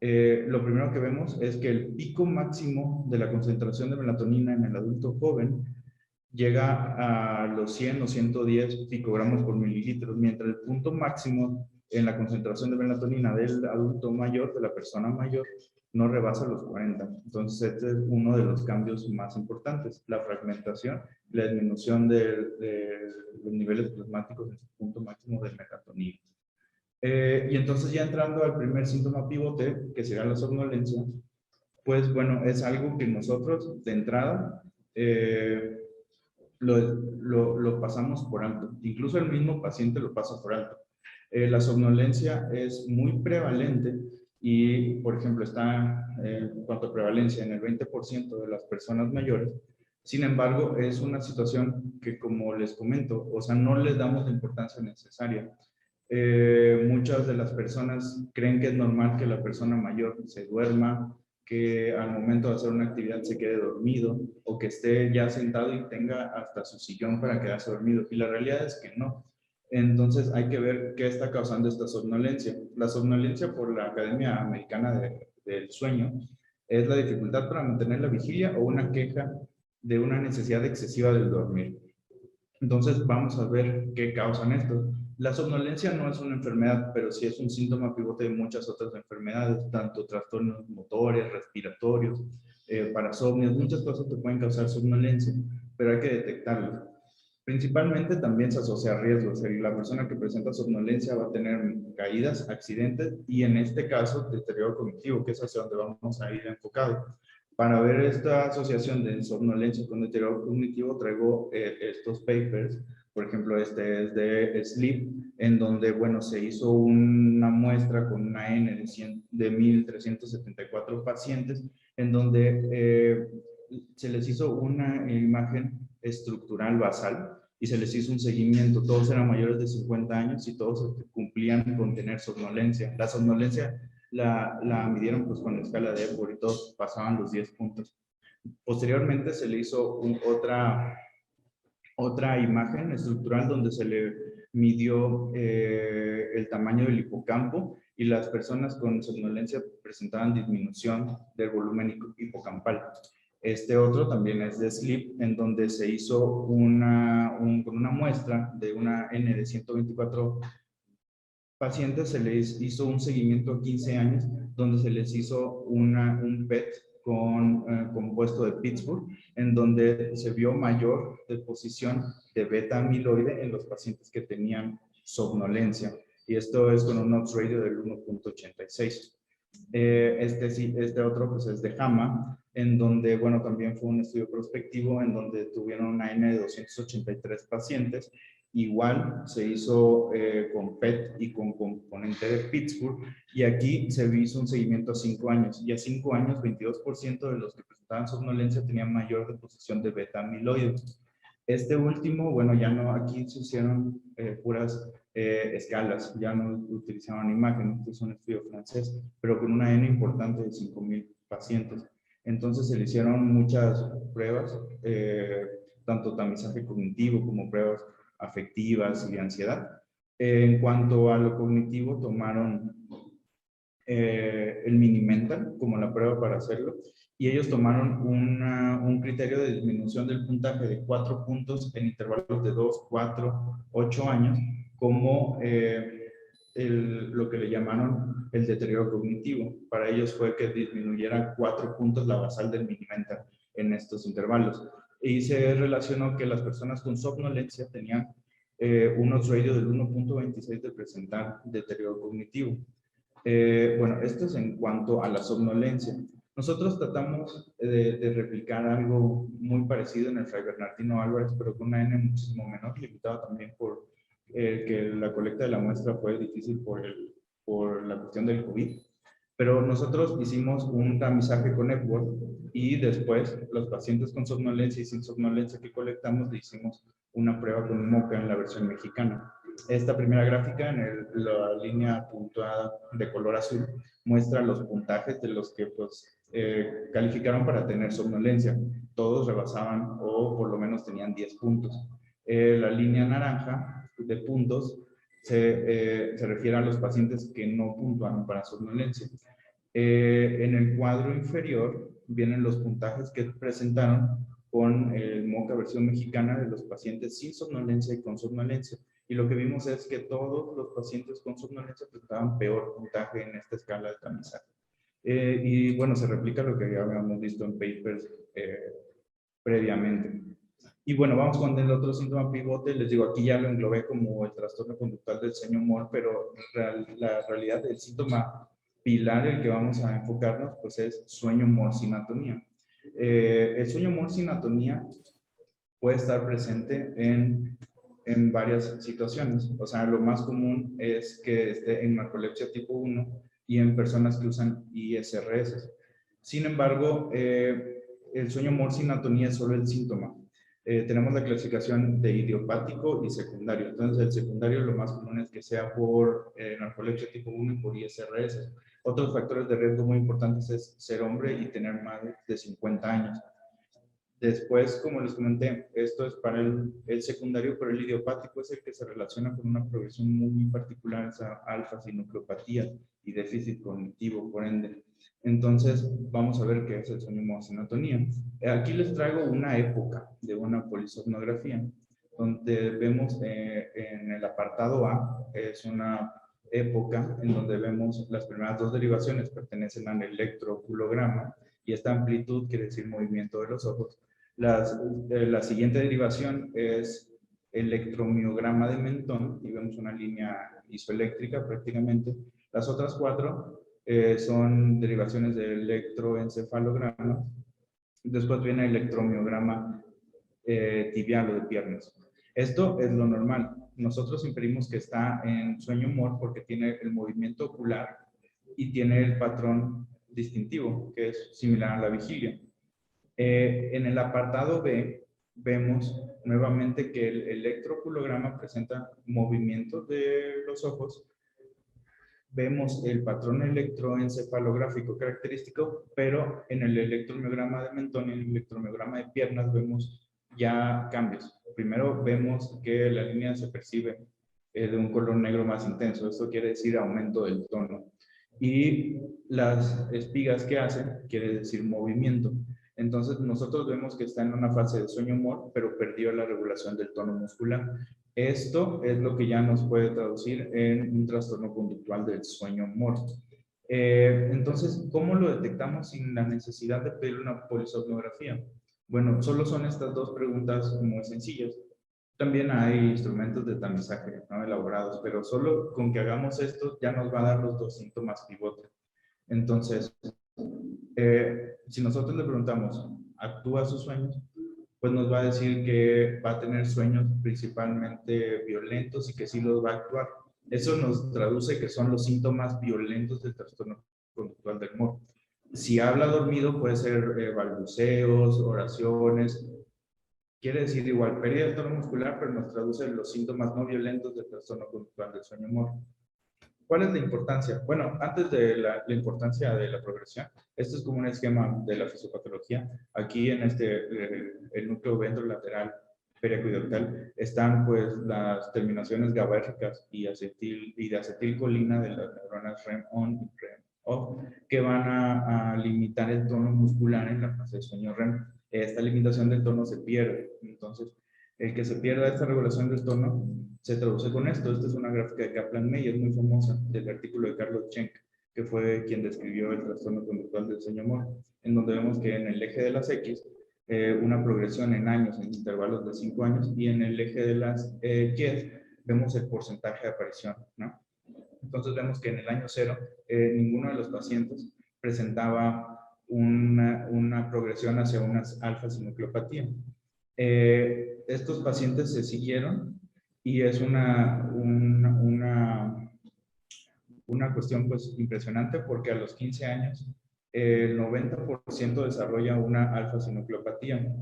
Lo primero que vemos es que el pico máximo de la concentración de melatonina en el adulto joven llega a los 100 o 110 picogramos por mililitro, mientras el punto máximo en la concentración de melatonina del adulto mayor, de la persona mayor, no rebasa los 40. Entonces, este es uno de los cambios más importantes, la fragmentación, la disminución de los niveles plasmáticos en su punto máximo de melatonina. Y entonces ya entrando al primer síntoma pivote, que será la somnolencia, pues bueno, es algo que nosotros de entrada lo pasamos por alto. Incluso el mismo paciente lo pasa por alto. La somnolencia es muy prevalente y, por ejemplo, está en cuanto a prevalencia en el 20% de las personas mayores. Sin embargo, es una situación que, como les comento, o sea, no les damos la importancia necesaria. Muchas de las personas creen que es normal que la persona mayor se duerma, que al momento de hacer una actividad se quede dormido o que esté ya sentado y tenga hasta su sillón para quedarse dormido. Y la realidad es que no. Entonces hay que ver qué está causando esta somnolencia. La somnolencia, por la Academia Americana del Sueño, es la dificultad para mantener la vigilia o una queja de una necesidad excesiva del dormir. Entonces vamos a ver qué causan esto. La somnolencia no es una enfermedad, pero sí es un síntoma pivote de muchas otras enfermedades, tanto trastornos motores, respiratorios, parasomnios, muchas cosas que pueden causar somnolencia, pero hay que detectarlos. Principalmente también se asocia a riesgos. La persona que presenta somnolencia va a tener caídas, accidentes y en este caso deterioro cognitivo, que es hacia donde vamos a ir enfocado. Para ver esta asociación de somnolencia con deterioro cognitivo traigo estos papers. Por ejemplo, este es de Sleep, en donde, bueno, se hizo una muestra con una N de 1,374 pacientes, en donde se les hizo una imagen estructural basal y se les hizo un seguimiento. Todos eran mayores de 50 años y todos cumplían con tener somnolencia. La somnolencia la midieron pues con la escala de Epworth y todos pasaban los 10 puntos. Posteriormente se le hizo otra imagen estructural donde se le midió el tamaño del hipocampo y las personas con somnolencia presentaban disminución del volumen hipocampal. Este otro también es de Sleep, en donde se hizo con una muestra de una N de 124 pacientes, se les hizo un seguimiento a 15 años, donde se les hizo un PET compuesto de Pittsburgh, en donde se vio mayor deposición de beta amiloide en los pacientes que tenían somnolencia. Y esto es con un odds ratio del 1.86. Este otro pues es de JAMA, en donde, bueno, también fue un estudio prospectivo en donde tuvieron una N de 283 pacientes. Igual se hizo con PET y con componente de Pittsburgh, y aquí se hizo un seguimiento a 5 años, y a 5 años 22% de los que presentaban somnolencia tenían mayor deposición de beta amiloide. Este último, bueno, ya no, aquí se hicieron puras escalas, ya no utilizaban imágenes, este es un estudio francés, pero con una N importante de 5,000 pacientes. Entonces se le hicieron muchas pruebas, tanto tamizaje cognitivo como pruebas afectivas y de ansiedad. En cuanto a lo cognitivo, tomaron el Mini-Mental como la prueba para hacerlo, y ellos tomaron un criterio de disminución del puntaje de 4 puntos en intervalos de 2, 4, 8 años, como lo que le llamaron el deterioro cognitivo. Para ellos fue que disminuyera 4 puntos la basal del Mini-Mental en estos intervalos. Y se relacionó que las personas con somnolencia tenían un odds ratio del 1.26 de presentar deterioro cognitivo. Bueno, esto es en cuanto a la somnolencia. Nosotros tratamos de replicar algo muy parecido en el Fray Bernardino Álvarez, pero con una N muchísimo menor, limitado también por que la colecta de la muestra fue difícil por la cuestión del COVID. Pero nosotros hicimos un tamizaje con Epworth y después los pacientes con somnolencia y sin somnolencia que colectamos le hicimos una prueba con MOCA en la versión mexicana. Esta primera gráfica en la línea puntuada de color azul muestra los puntajes de los que pues, calificaron para tener somnolencia. Todos rebasaban o por lo menos tenían 10 puntos. La línea naranja de puntos se refiere a los pacientes que no puntuaron para somnolencia. En el cuadro inferior vienen los puntajes que presentaron con el MOCA versión mexicana de los pacientes sin somnolencia y con somnolencia. Y lo que vimos es que todos los pacientes con somnolencia presentaban peor puntaje en esta escala de tamizaje. Y bueno, se replica lo que ya habíamos visto en papers previamente. Y bueno, vamos con el otro síntoma pivote. Les digo, aquí ya lo englobé como el trastorno conductual del sueño MOR, pero la realidad del síntoma pilar, el que vamos a enfocarnos, pues es sueño MOR sin atonía. El sueño MOR sin atonía puede estar presente en varias situaciones. O sea, lo más común es que esté en narcolepsia tipo 1 y en personas que usan ISRS. Sin embargo, el sueño MOR sin atonía es solo el síntoma. Tenemos la clasificación de idiopático y secundario. Entonces, el secundario lo más común es que sea por narcolepsia tipo 1 y por ISRS. Otros factores de riesgo muy importantes es ser hombre y tener más de 50 años. Después, como les comenté, esto es para el secundario, pero el idiopático es el que se relaciona con una progresión muy particular, esa alfa-sinucleopatía y déficit cognitivo, por ende. Entonces, vamos a ver qué es el sueño MOR sin atonía. Aquí les traigo una época de una polisomnografía, donde vemos en el apartado A, es una época en donde vemos las primeras dos derivaciones pertenecen al electroculograma, y esta amplitud quiere decir movimiento de los ojos. La siguiente derivación es electromiograma de mentón y vemos una línea isoeléctrica prácticamente. Las otras cuatro son derivaciones del electroencefalograma. Después viene el electromiograma tibial o de piernas. Esto es lo normal. Nosotros inferimos que está en sueño MOR porque tiene el movimiento ocular y tiene el patrón distintivo, que es similar a la vigilia. En el apartado B vemos nuevamente que el electroculograma presenta movimientos de los ojos. Vemos el patrón electroencefalográfico característico, pero en el electromiograma de mentón y en el electromiograma de piernas vemos ya cambios. Primero vemos que la línea se percibe de un color negro más intenso. Esto quiere decir aumento del tono. Y las espigas que hacen quiere decir movimiento. Entonces nosotros vemos que está en una fase de sueño MOR, pero perdió la regulación del tono muscular. Esto es lo que ya nos puede traducir en un trastorno conductual del sueño MOR. Entonces, ¿cómo lo detectamos sin la necesidad de pedir una polisomnografía? Bueno, solo son estas dos preguntas muy sencillas. También hay instrumentos de tamizaje, ¿no?, elaborados, pero solo con que hagamos esto ya nos va a dar los dos síntomas pivote. Entonces, si nosotros le preguntamos, ¿actúa sus sueños?, pues nos va a decir que va a tener sueños principalmente violentos y que sí los va a actuar. Eso nos traduce que son los síntomas violentos del trastorno conductual del MOR. Si habla dormido, puede ser balbuceos, oraciones. Quiere decir igual pérdida del tono muscular, pero nos traduce los síntomas no violentos del trastorno conductual del sueño MOR. ¿Cuál es la importancia? Bueno, antes de la importancia de la progresión, esto es como un esquema de la fisiopatología. Aquí en el núcleo ventrolateral periaqueductal están pues las terminaciones GABAérgicas y de acetilcolina de las neuronas REM-on y REM-off, que van a limitar el tono muscular en la fase de sueño REM. Esta limitación del tono se pierde. Entonces, el que se pierda esta regulación del tono se traduce con esto. Esta es una gráfica de Kaplan-Meier muy famosa del artículo de Carlos Schenk, que fue quien describió el trastorno conductual del sueño MOR, en donde vemos que en el eje de las X, una progresión en años, en intervalos de 5 años, y en el eje de las Y vemos el porcentaje de aparición, ¿no? Entonces vemos que en el año 0 ninguno de los pacientes presentaba una progresión hacia una alfa-sinucleopatía. Estos pacientes se siguieron y es una cuestión pues impresionante, porque a los 15 años el 90% desarrolla una alfa-sinucleopatía.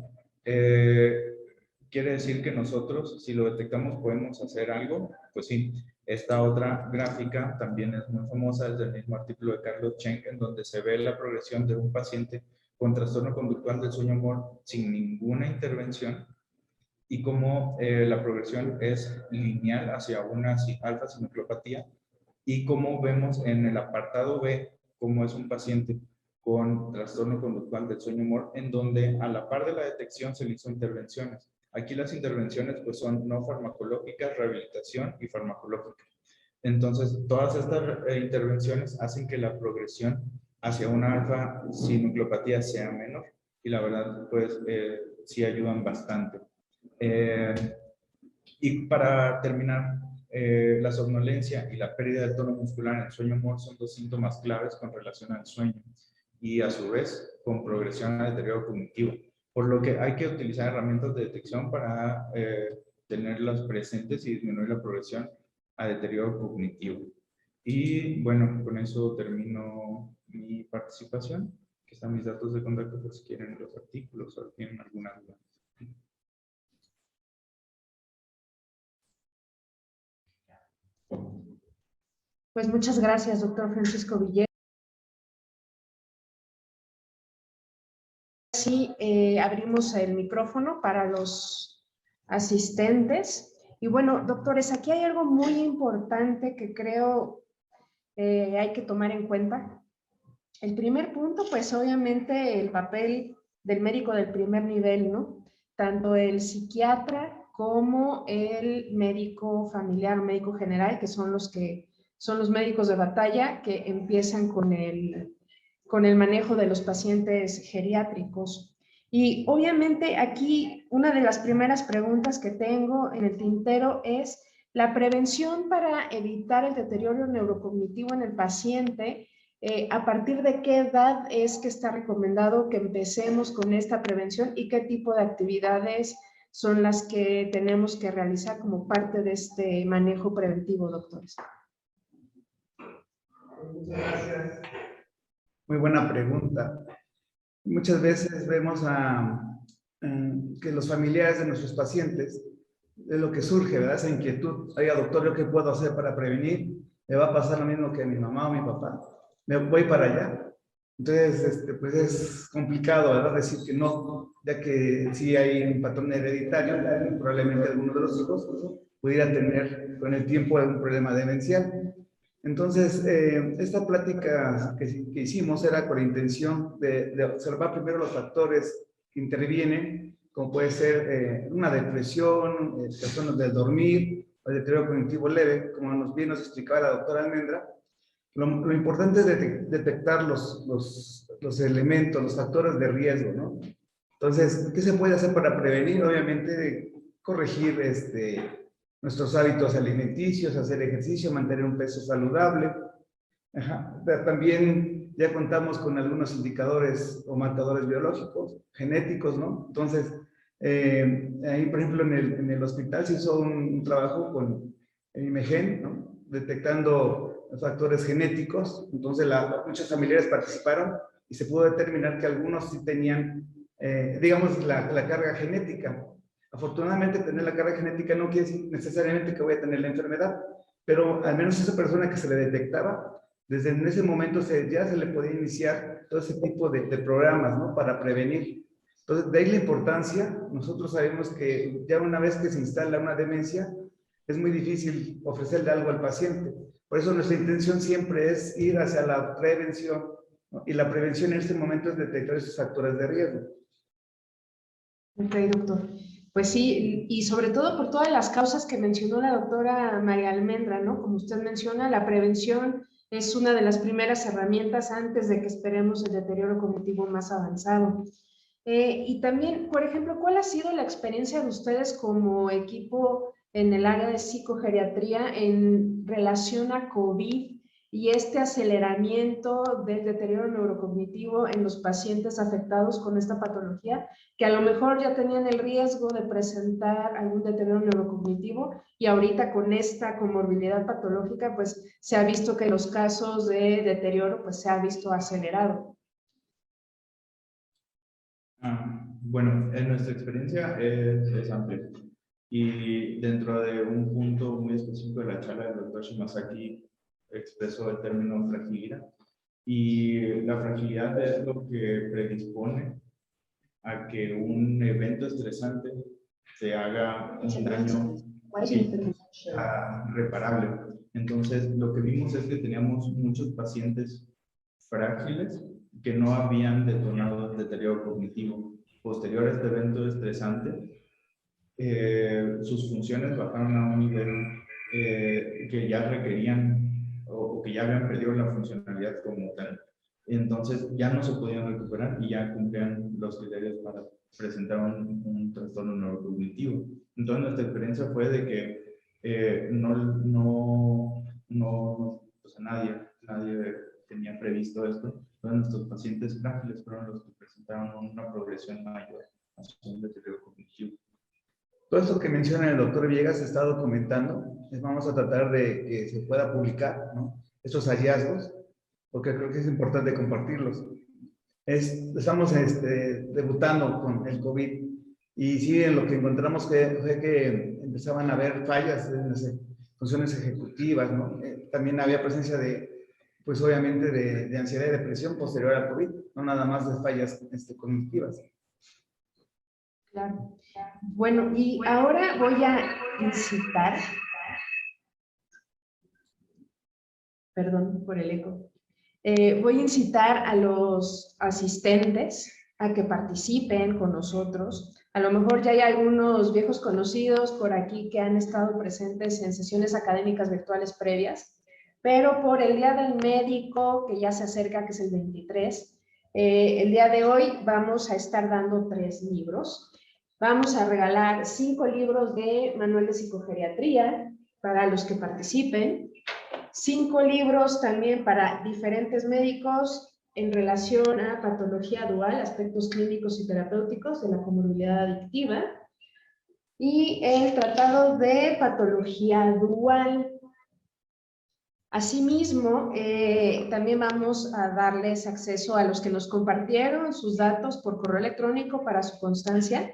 Quiere decir que nosotros, si lo detectamos, podemos hacer algo. Pues sí, esta otra gráfica también es muy famosa, es del mismo artículo de Carlos Cheng, en donde se ve la progresión de un paciente con trastorno conductual del sueño-humor sin ninguna intervención, y cómo la progresión es lineal hacia una alfa-sinucleopatía, y cómo vemos en el apartado B cómo es un paciente con trastorno conductual del sueño-humor, en donde a la par de la detección se le hizo intervenciones. Aquí las intervenciones pues son no farmacológicas, rehabilitación y farmacológica. Entonces, todas estas intervenciones hacen que la progresión hacia una alfa-sinucleopatía sea menor, y la verdad pues sí ayudan bastante. Y para terminar, la somnolencia y la pérdida de tono muscular en el sueño-humor son dos síntomas claves con relación al sueño, y a su vez con progresión al deterioro cognitivo, por lo que hay que utilizar herramientas de detección para tenerlas presentes y disminuir la progresión a deterioro cognitivo. Y bueno, con eso termino mi participación. Aquí están mis datos de contacto por si quieren los artículos o tienen alguna duda. Pues muchas gracias, doctor Francisco Villegas. Sí, abrimos el micrófono para los asistentes. Y bueno, doctores, aquí hay algo muy importante que creo hay que tomar en cuenta. El primer punto, pues obviamente el papel del médico del primer nivel, ¿no? Tanto el psiquiatra como el médico familiar, médico general, que son los médicos de batalla que empiezan con el manejo de los pacientes geriátricos. Y obviamente aquí una de las primeras preguntas que tengo en el tintero es la prevención para evitar el deterioro neurocognitivo en el paciente. ¿A partir de qué edad es que está recomendado que empecemos con esta prevención y qué tipo de actividades son las que tenemos que realizar como parte de este manejo preventivo, doctores? Muchas gracias. Muy buena pregunta. Muchas veces vemos que los familiares de nuestros pacientes, de lo que surge, ¿verdad? Esa inquietud. Oiga, doctor, ¿yo qué puedo hacer para prevenir? ¿Me va a pasar lo mismo que a mi mamá o mi papá? ¿Me voy para allá? Entonces, pues es complicado, ¿verdad? Decir que no, ya que sí hay un patrón hereditario, probablemente alguno de los hijos pudiera tener con el tiempo algún problema demencial. Entonces, esta plática que hicimos era con la intención de observar primero los factores que intervienen, como puede ser una depresión, trastornos del dormir, o el deterioro cognitivo leve, como bien nos explicaba la doctora Almendra. Lo importante es detectar los elementos, los factores de riesgo, ¿no? Entonces, ¿qué se puede hacer para prevenir? Obviamente, corregir nuestros hábitos alimenticios, hacer ejercicio, mantener un peso saludable. También ya contamos con algunos indicadores o marcadores biológicos, genéticos, ¿no? Entonces, ahí, por ejemplo, en el hospital se hizo un trabajo con el IMEGEN, ¿no? Detectando factores genéticos. Entonces, muchos familiares participaron y se pudo determinar que algunos sí tenían, digamos, la carga genética. Afortunadamente, tener la carga genética no quiere decir necesariamente que voy a tener la enfermedad, pero al menos esa persona que se le detectaba, desde en ese momento ya se le podía iniciar todo ese tipo de programas, ¿no? Para prevenir. Entonces, de ahí la importancia. Nosotros sabemos que ya una vez que se instala una demencia, es muy difícil ofrecerle algo al paciente. Por eso nuestra intención siempre es ir hacia la prevención, ¿no? Y la prevención en este momento es detectar esos factores de riesgo. Ok, doctor. Pues sí, y sobre todo por todas las causas que mencionó la doctora María Almendra, ¿no? Como usted menciona, la prevención es una de las primeras herramientas antes de que esperemos el deterioro cognitivo más avanzado. Y también, por ejemplo, ¿cuál ha sido la experiencia de ustedes como equipo en el área de psicogeriatría en relación a COVID y este aceleramiento del deterioro neurocognitivo en los pacientes afectados con esta patología, que a lo mejor ya tenían el riesgo de presentar algún deterioro neurocognitivo y ahorita con esta comorbilidad patológica, pues se ha visto que los casos de deterioro pues se ha visto acelerado. Bueno, en nuestra experiencia es amplia. Y dentro de un punto muy específico de la charla del doctor Shimazaki expresó el término fragilidad. Y la fragilidad es lo que predispone a que un evento estresante se haga un daño reparable. Entonces, lo que vimos es que teníamos muchos pacientes frágiles que no habían detonado deterioro cognitivo. Posterior a este evento estresante, sus funciones bajaron a un nivel que ya requerían o que ya habían perdido la funcionalidad como tal. Entonces ya no se podían recuperar y ya cumplían los criterios para presentar un trastorno neurocognitivo. Entonces nuestra experiencia fue de que pues nadie tenía previsto esto. Entonces nuestros pacientes frágiles fueron los que presentaron una progresión mayor hacia un deterioro cognitivo. Todo esto que menciona el doctor Villegas se está documentando. Vamos a tratar de que se pueda publicar, ¿no?, estos hallazgos, porque creo que es importante compartirlos. Estamos debutando con el COVID y sí, en lo que encontramos fue que empezaban a haber fallas en las funciones ejecutivas, ¿no? También había presencia pues obviamente de ansiedad y depresión posterior al COVID, no nada más de fallas cognitivas. Claro. Bueno, y ahora voy a incitar, perdón por el eco, voy a incitar a los asistentes a que participen con nosotros. A lo mejor ya hay algunos viejos conocidos por aquí que han estado presentes en sesiones académicas virtuales previas, pero por el Día del Médico, que ya se acerca, que es el 23, el día de hoy vamos a estar dando 3 libros. Vamos a regalar 5 libros de manual de psicogeriatría para los que participen, 5 libros también para diferentes médicos en relación a patología dual, aspectos clínicos y terapéuticos de la comorbilidad adictiva, y el tratado de patología dual. Asimismo, también vamos a darles acceso a los que nos compartieron sus datos por correo electrónico para su constancia.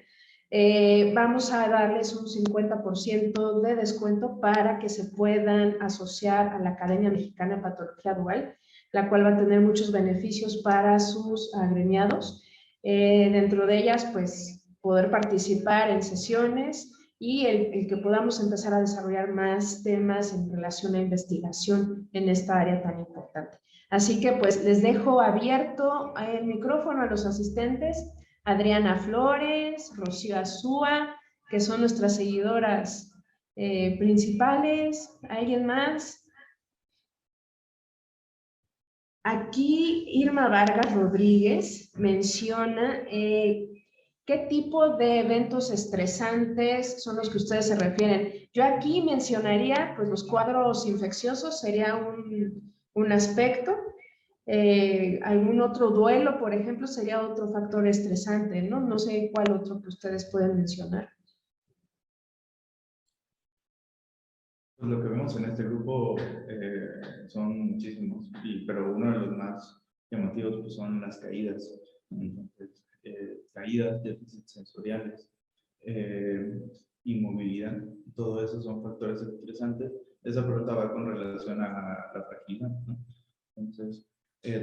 Vamos a darles un 50% de descuento para que se puedan asociar a la Academia Mexicana de Patología Dual, la cual va a tener muchos beneficios para sus agremiados. Dentro de ellas, pues, poder participar en sesiones y el que podamos empezar a desarrollar más temas en relación a investigación en esta área tan importante. Así que, pues, les dejo abierto el micrófono a los asistentes. Adriana Flores, Rocío Azúa, que son nuestras seguidoras principales. ¿Alguien más? Aquí Irma Vargas Rodríguez menciona qué tipo de eventos estresantes son los que ustedes se refieren. Yo aquí mencionaría, pues, los cuadros infecciosos sería un aspecto. Algún otro duelo, por ejemplo, sería otro factor estresante, ¿no? No sé cuál otro que ustedes pueden mencionar. Pues lo que vemos en este grupo son muchísimos, pero uno de los más llamativos pues, son las caídas. Entonces, caídas, déficits sensoriales, inmovilidad, todo eso son factores estresantes. Esa pregunta va con relación a la fragilidad, ¿no? Entonces,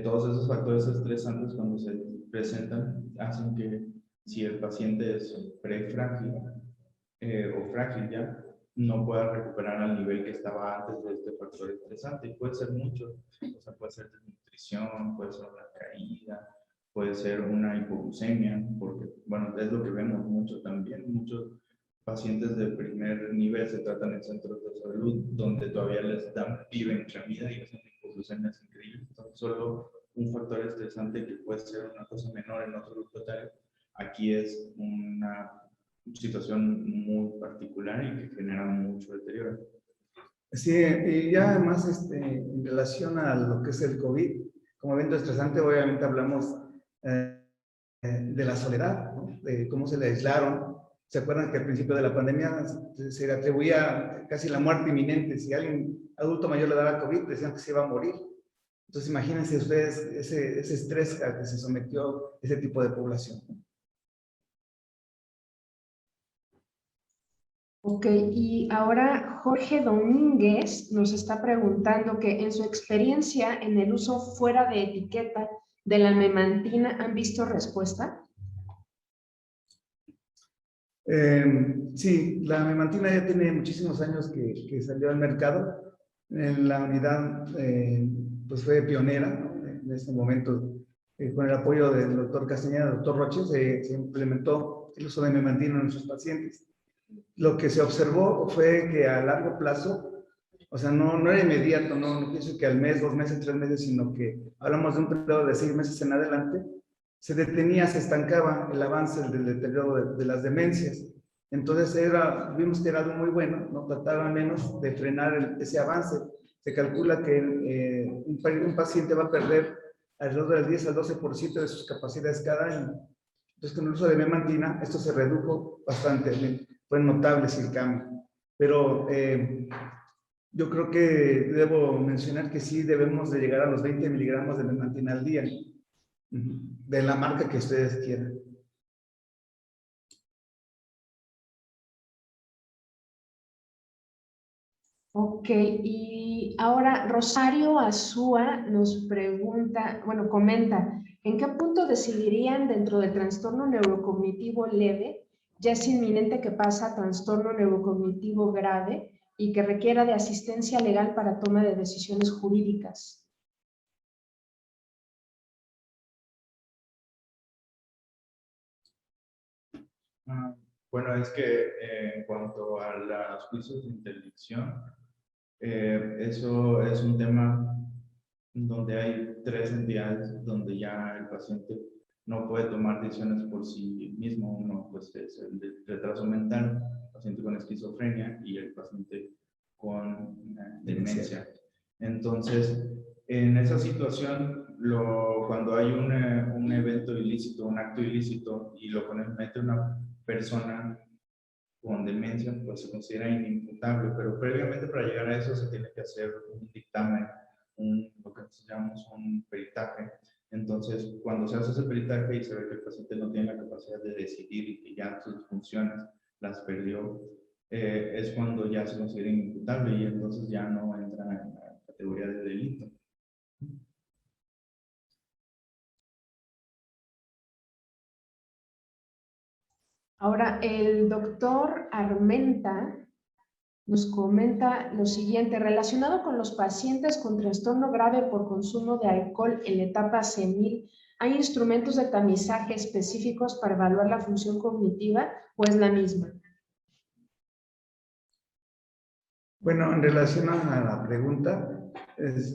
todos esos factores estresantes cuando se presentan hacen que si el paciente es prefrágil o frágil ya, no pueda recuperar al nivel que estaba antes de este factor estresante. Y puede ser mucho, o sea, puede ser desnutrición, puede ser una caída, puede ser una hipoglucemia, porque, bueno, es lo que vemos mucho también. Muchos pacientes de primer nivel se tratan en centros de salud donde todavía les dan pibenflamida y hacen hipoglucemias increíbles. Entonces, solo un factor estresante que puede ser una cosa menor en otro grupo etario, aquí es una situación muy particular y que genera mucho deterioro. Sí, y ya además en relación a lo que es el COVID, como evento estresante, obviamente hablamos de la soledad, ¿no? De cómo se le aislaron. ¿Se acuerdan que al principio de la pandemia se le atribuía casi la muerte inminente? Si alguien adulto mayor le daba COVID, decían que se iba a morir. Entonces imagínense ustedes ese estrés al que se sometió ese tipo de población. Ok, y ahora Jorge Domínguez nos está preguntando que en su experiencia en el uso fuera de etiqueta de la memantina, ¿han visto respuesta? Sí, la memantina ya tiene muchísimos años que salió al mercado. En la unidad, pues fue pionera, ¿no? En ese momento, con el apoyo del doctor Castañeda, del doctor Roche, se implementó el uso de memantina en nuestros pacientes. Lo que se observó fue que a largo plazo, o sea, no era inmediato, no pienso que al mes, 2 meses, 3 meses, sino que hablamos de un periodo de 6 meses en adelante, se detenía, se estancaba el avance del deterioro de las demencias. Entonces vimos que era algo muy bueno, ¿no? Trataba menos de frenar ese avance. Se calcula que un paciente va a perder alrededor del 10 al 12% de sus capacidades cada año. Entonces, con el uso de memantina, esto se redujo bastante. Fue notable el cambio. Pero yo creo que debo mencionar que sí debemos de llegar a los 20 miligramos de memantina al día, de la marca que ustedes quieran. Ok, y ahora Rosario Azúa nos pregunta, bueno, comenta, ¿en qué punto decidirían dentro del trastorno neurocognitivo leve, ya es inminente que pasa a trastorno neurocognitivo grave y que requiera de asistencia legal para toma de decisiones jurídicas? Bueno, es que en cuanto a los juicios de interdicción, eso es un tema donde hay 3 entidades donde ya el paciente no puede tomar decisiones por sí mismo. Uno pues es el de retraso mental, el paciente con esquizofrenia y el paciente con demencia. Entonces, en esa situación, cuando hay un evento ilícito, un acto ilícito y lo comete una persona con demencia, pues se considera inimputable, pero previamente para llegar a eso se tiene que hacer un dictamen, lo que llamamos un peritaje. Entonces, cuando se hace ese peritaje y se ve que el paciente no tiene la capacidad de decidir y que ya sus funciones las perdió, es cuando ya se considera inimputable y entonces ya no entra en la categoría de delito. Ahora, el doctor Armenta nos comenta lo siguiente, relacionado con los pacientes con trastorno grave por consumo de alcohol en la etapa senil, ¿hay instrumentos de tamizaje específicos para evaluar la función cognitiva o es la misma? Bueno, en relación a la pregunta,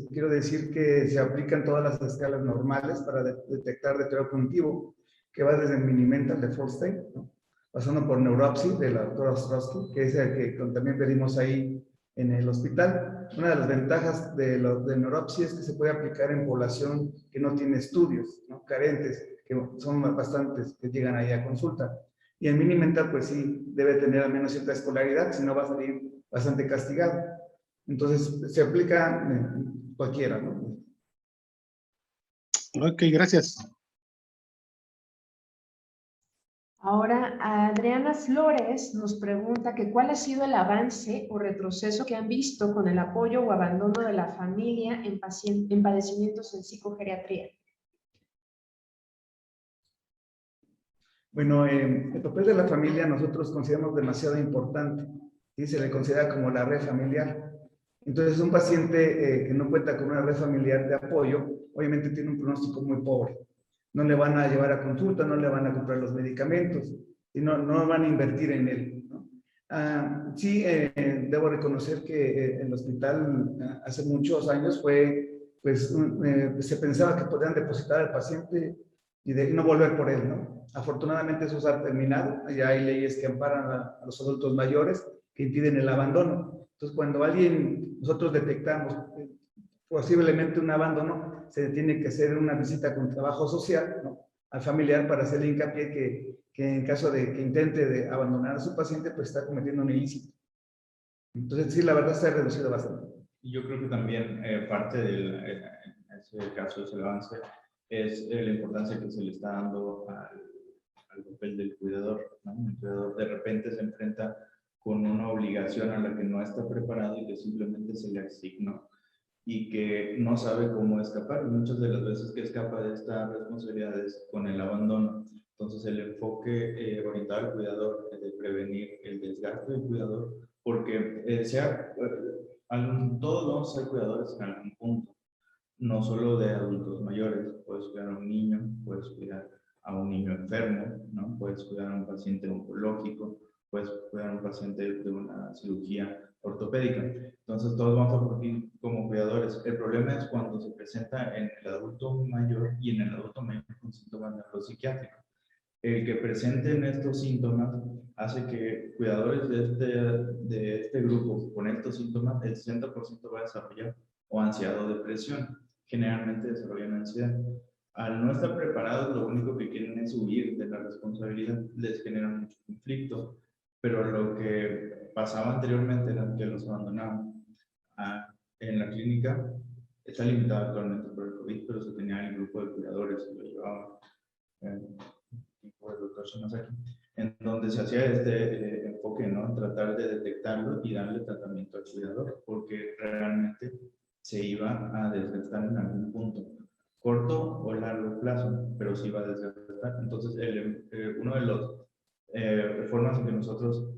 quiero decir que se aplican todas las escalas normales para detectar deterioro cognitivo, que va desde el Mini-Mental de Forstein, ¿no? Pasando por Neuropsy de la doctora Ostrowski, que es el que también pedimos ahí en el hospital. Una de las ventajas de Neuropsy es que se puede aplicar en población que no tiene estudios, ¿no? Carentes, que son bastantes que llegan ahí a consulta. Y el Mini-Mental, pues sí, debe tener al menos cierta escolaridad, si no va a salir bastante castigado. Entonces, se aplica cualquiera, ¿no? Ok, gracias. Ahora, Adriana Flores nos pregunta que cuál ha sido el avance o retroceso que han visto con el apoyo o abandono de la familia en padecimientos en psicogeriatría. Bueno, el papel de la familia nosotros consideramos demasiado importante. ¿Sí? Se le considera como la red familiar. Entonces, un paciente que no cuenta con una red familiar de apoyo, obviamente tiene un pronóstico muy pobre. No le van a llevar a consulta, no le van a comprar los medicamentos y no van a invertir en él, ¿no? Sí, debo reconocer que el hospital hace muchos años se pensaba que podían depositar al paciente y no volver por él, ¿no? Afortunadamente eso se ha terminado, ya hay leyes que amparan a los adultos mayores que impiden el abandono. Entonces, cuando nosotros detectamos posiblemente un abandono, se tiene que hacer una visita con trabajo social, ¿no?, al familiar para hacerle hincapié que en caso de que intente abandonar a su paciente, pues está cometiendo un ilícito. Entonces, sí, la verdad se ha reducido bastante. Y yo creo que también parte del ese caso, ese avance, es la importancia que se le está dando al papel del cuidador, ¿no? El cuidador de repente se enfrenta con una obligación a la que no está preparado y que simplemente se le asignó y que no sabe cómo escapar. Y muchas de las veces que escapa de estas responsabilidades con el abandono. Entonces el enfoque orientado al cuidador es de prevenir el desgaste del cuidador, porque todos vamos a ser cuidadores en algún punto, no solo de adultos mayores. Puedes cuidar a un niño, puedes cuidar a un niño enfermo, ¿no? Puedes cuidar a un paciente oncológico, puedes cuidar a un paciente de una cirugía ortopédica. Entonces todos vamos a partir como cuidadores. El problema es cuando se presenta en el adulto mayor y en el adulto mayor con síntomas neuropsiquiátricos. El que presenten estos síntomas hace que cuidadores de este grupo con estos síntomas, el 60% va a desarrollar o ansiedad o depresión. Generalmente desarrollan ansiedad. Al no estar preparados, lo único que quieren es huir de la responsabilidad, les genera mucho conflicto, pero lo que pasaba anteriormente era que los abandonaban. En la clínica está limitada actualmente por el COVID, pero se tenía el grupo de cuidadores que lo llevaban. Por el doctor Shimazaki, en donde se hacía este enfoque, ¿no?, en tratar de detectarlo y darle tratamiento al cuidador, porque realmente se iba a desgastar en algún punto, corto o largo plazo, pero se iba a desgastar. Entonces, uno de las formas en que nosotros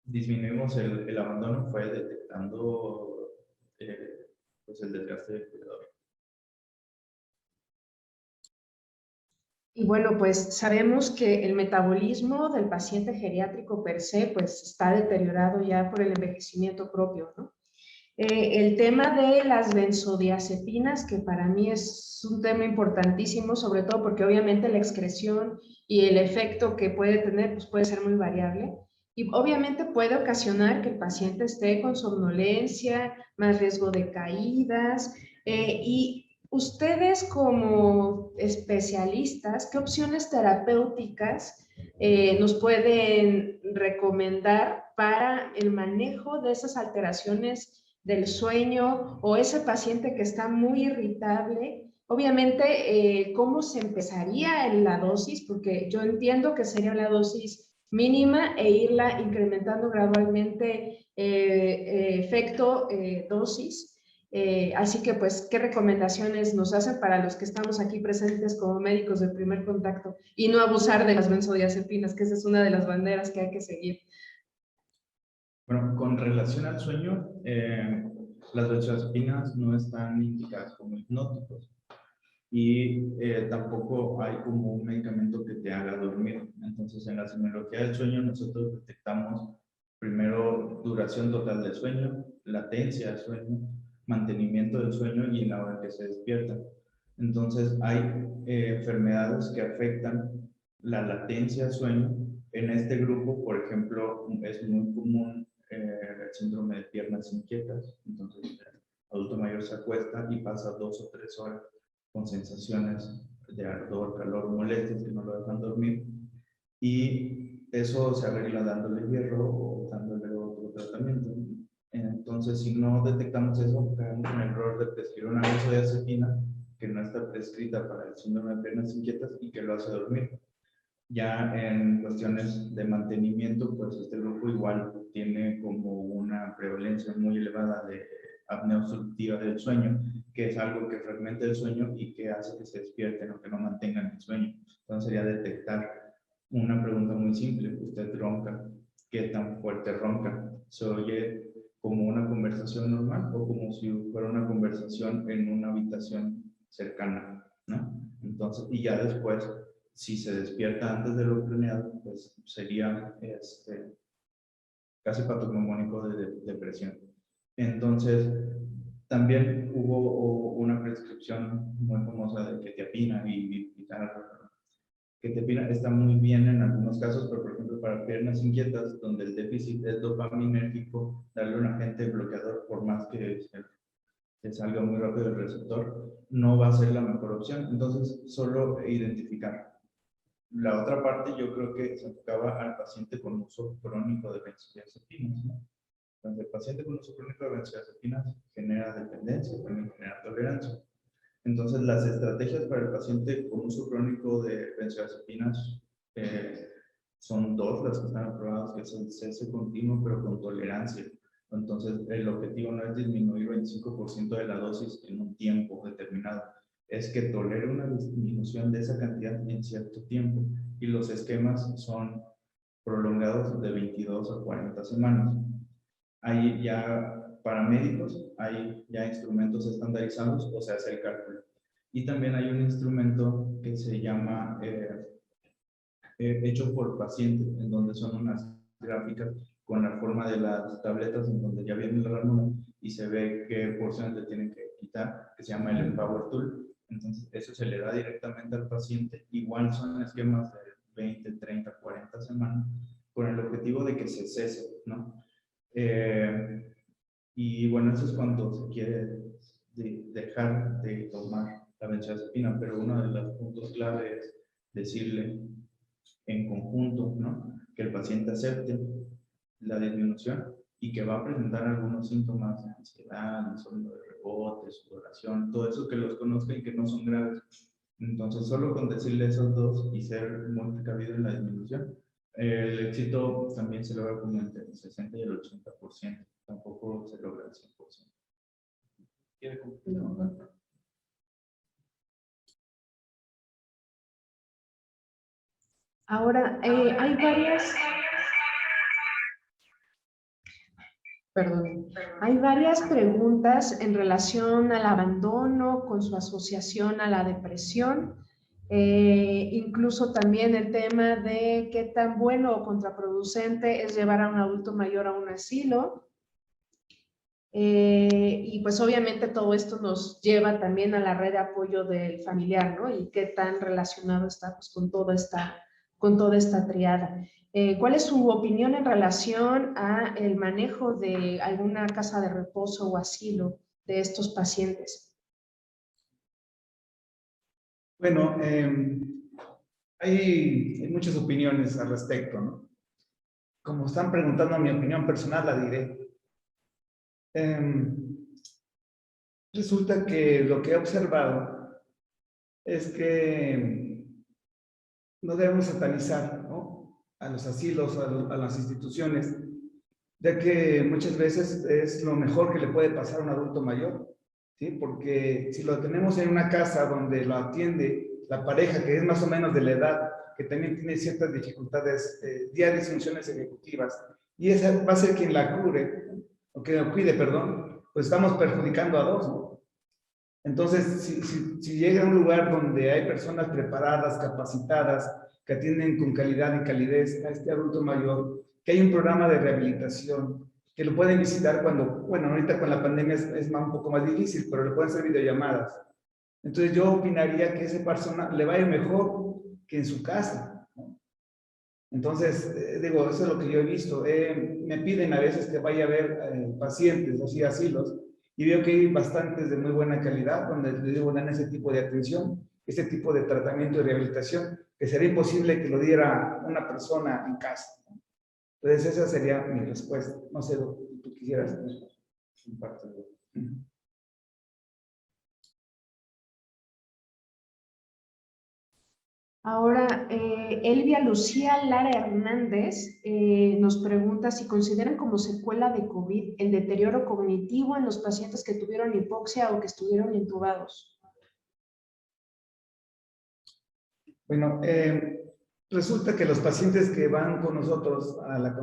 disminuimos el abandono fue detectando pues el desgaste del cuidador. Y bueno, pues sabemos que el metabolismo del paciente geriátrico per se, pues está deteriorado ya por el envejecimiento propio, ¿no? El tema de las benzodiazepinas, que para mí es un tema importantísimo, sobre todo porque obviamente la excreción y el efecto que puede tener, pues puede ser muy variable. Y obviamente puede ocasionar que el paciente esté con somnolencia, más riesgo de caídas, y ustedes como especialistas, ¿qué opciones terapéuticas nos pueden recomendar para el manejo de esas alteraciones del sueño o ese paciente que está muy irritable? Obviamente, ¿cómo se empezaría en la dosis? Porque yo entiendo que sería la dosis mínima e irla incrementando gradualmente efecto dosis. Así que, pues, ¿qué recomendaciones nos hacen para los que estamos aquí presentes como médicos de primer contacto y no abusar de las benzodiazepinas, que esa es una de las banderas que hay que seguir? Bueno, con relación al sueño, las benzodiazepinas no están indicadas como hipnóticos y tampoco hay como un medicamento que te haga dormir. Entonces, en la semiología del sueño nosotros detectamos primero duración total del sueño, latencia del sueño, mantenimiento del sueño y en la hora que se despierta. Entonces, hay enfermedades que afectan la latencia del sueño. En este grupo, por ejemplo, es muy común el síndrome de piernas inquietas. Entonces, el adulto mayor se acuesta y pasa 2 o 3 horas con sensaciones de ardor, calor, molestias que no lo dejan dormir. Y eso se arregla dándole hierro o dándole otro tratamiento. Entonces, si no detectamos eso, caemos en el error de prescribir una benzodiazepina que no está prescrita para el síndrome de piernas inquietas y que lo hace dormir. Ya en cuestiones de mantenimiento, pues este grupo igual tiene como una prevalencia muy elevada de apnea obstructiva del sueño, que es algo que fragmenta el sueño y que hace que se despierten o que no mantengan el sueño. Entonces sería detectar una pregunta muy simple: ¿usted ronca? ¿Qué tan fuerte ronca? ¿Se oye como una conversación normal o como si fuera una conversación en una habitación cercana, ¿no? Entonces, y ya después, si se despierta antes de lo planeado, pues sería casi patognomónico de depresión. Entonces, también hubo una prescripción muy famosa de quetiapina y vipitar Ketepina está muy bien en algunos casos, pero por ejemplo para piernas inquietas, donde el déficit es dopaminérgico, darle un agente bloqueador, por más que salga muy rápido el receptor, no va a ser la mejor opción. Entonces, solo identificar. La otra parte yo creo que se enfocaba al paciente con uso crónico de benzodiazepinas, ¿no? Cuando el paciente con uso crónico de benzodiazepinas genera dependencia, también genera tolerancia. Entonces, las estrategias para el paciente con uso crónico de benzodiazepinas son dos las que están aprobadas, que es el cese continuo, pero con tolerancia. Entonces, el objetivo no es disminuir 25% de la dosis en un tiempo determinado, es que tolere una disminución de esa cantidad en cierto tiempo. Y los esquemas son prolongados de 22 a 40 semanas. Hay ya para médicos, hay ya instrumentos estandarizados o se hace el cálculo. Y también hay un instrumento que se llama hecho por paciente, en donde son unas gráficas con la forma de las tabletas, en donde ya viene la ranura y se ve qué porciones le tienen que quitar, que se llama el Empower Tool. Entonces, eso se le da directamente al paciente. Igual son esquemas de 20, 30, 40 semanas, con el objetivo de que se cese, ¿no? Y bueno, eso es cuando se quiere dejar de tomar la benzodiazepina, pero uno de los puntos clave es decirle en conjunto, ¿no?, que el paciente acepte la disminución y que va a presentar algunos síntomas de ansiedad, insomnio de rebote, sudoración, todo eso, que los conozca y que no son graves. Entonces, solo con decirle esos dos y ser muy precavido en la disminución, el éxito también se logra como entre el 60 y el 80%, tampoco se logra el 100%. ¿Quiere concluir? Ahora, hay varias preguntas en relación al abandono con su asociación a la depresión, incluso también el tema de qué tan bueno o contraproducente es llevar a un adulto mayor a un asilo. Y pues obviamente todo esto nos lleva también a la red de apoyo del familiar, ¿no? Y qué tan relacionado está pues con toda esta triada. ¿Cuál es su opinión en relación a el manejo de alguna casa de reposo o asilo de estos pacientes? Bueno, hay muchas opiniones al respecto, ¿no? Como están preguntando mi opinión personal, la diré. Resulta que lo que he observado es que no debemos satanizar, ¿no?, a los asilos, a las instituciones, ya que muchas veces es lo mejor que le puede pasar a un adulto mayor, ¿sí? Porque si lo tenemos en una casa donde lo atiende la pareja, que es más o menos de la edad, que también tiene ciertas dificultades, ya disfunciones ejecutivas, y esa va a ser quien la cure, o que lo cuide, perdón, pues estamos perjudicando a dos, ¿no? Entonces, si llega a un lugar donde hay personas preparadas, capacitadas, que atienden con calidad y calidez a este adulto mayor, que hay un programa de rehabilitación, que lo pueden visitar cuando, bueno, ahorita con la pandemia es un poco más difícil, pero le pueden hacer videollamadas. Entonces, yo opinaría que a esa persona le va a ir mejor que en su casa, ¿no? Entonces, digo, eso es lo que yo he visto. Me piden a veces que vaya a ver pacientes, así asilos, y veo que hay bastantes de muy buena calidad, donde les digo, dan ese tipo de atención, ese tipo de tratamiento y rehabilitación, que sería imposible que lo diera una persona en casa. Entonces, esa sería mi respuesta. No sé, si tú quisieras. Ahora, Elvia Lucía Lara Hernández nos pregunta si consideran como secuela de COVID el deterioro cognitivo en los pacientes que tuvieron hipoxia o que estuvieron intubados. Bueno, resulta que los pacientes que van con nosotros a la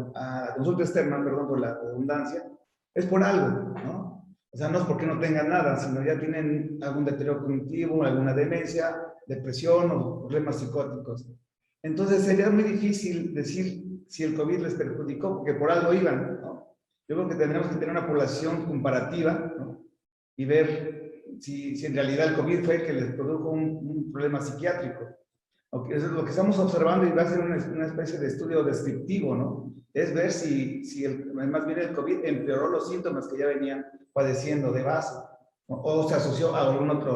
consulta externa, perdón por la redundancia, es por algo, ¿no? O sea, no es porque no tengan nada, sino ya tienen algún deterioro cognitivo, alguna demencia, depresión o problemas psicóticos. Entonces sería muy difícil decir si el COVID les perjudicó, porque por algo iban, ¿no? Yo creo que tendremos que tener una población comparativa, ¿no?, y ver si en realidad el COVID fue el que les produjo un problema psiquiátrico. Eso es lo que estamos observando y va a ser una especie de estudio descriptivo, ¿no? Es ver si más bien el COVID empeoró los síntomas que ya venían padeciendo de base, ¿no? O se asoció a alguna otra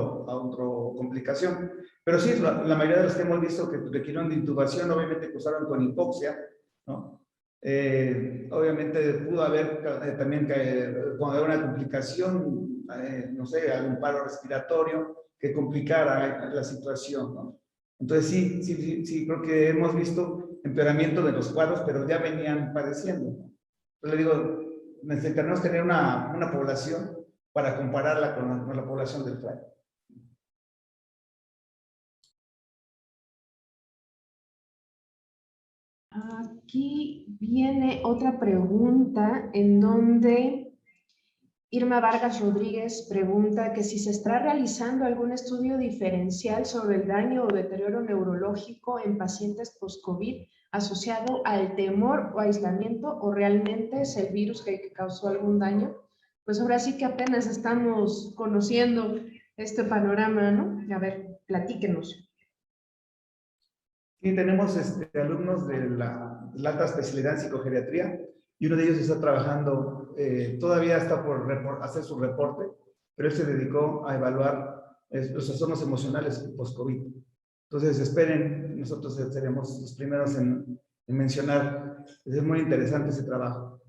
complicación. Pero sí, la mayoría de los que hemos visto que requirieron de intubación, obviamente cursaron con hipoxia, ¿no? Obviamente pudo haber también cuando hay una complicación, no sé, algún paro respiratorio que complicara la situación, ¿no? Entonces sí, creo que hemos visto empeoramiento de los cuadros, pero ya venían padeciendo, ¿no? Entonces le digo, necesitamos tener una población para compararla con la población del FLAG. Aquí viene otra pregunta en donde Irma Vargas Rodríguez pregunta que si se está realizando algún estudio diferencial sobre el daño o deterioro neurológico en pacientes post-COVID asociado al temor o aislamiento, o realmente es el virus que causó algún daño. Pues ahora sí que apenas estamos conociendo este panorama, ¿no? A ver, platíquenos. Sí, tenemos alumnos de la alta especialidad en psicogeriatría y uno de ellos está trabajando, todavía está por hacer su reporte, pero él se dedicó a evaluar los trastornos emocionales post-COVID. Entonces, esperen, nosotros seremos los primeros en mencionar. Es muy interesante ese trabajo.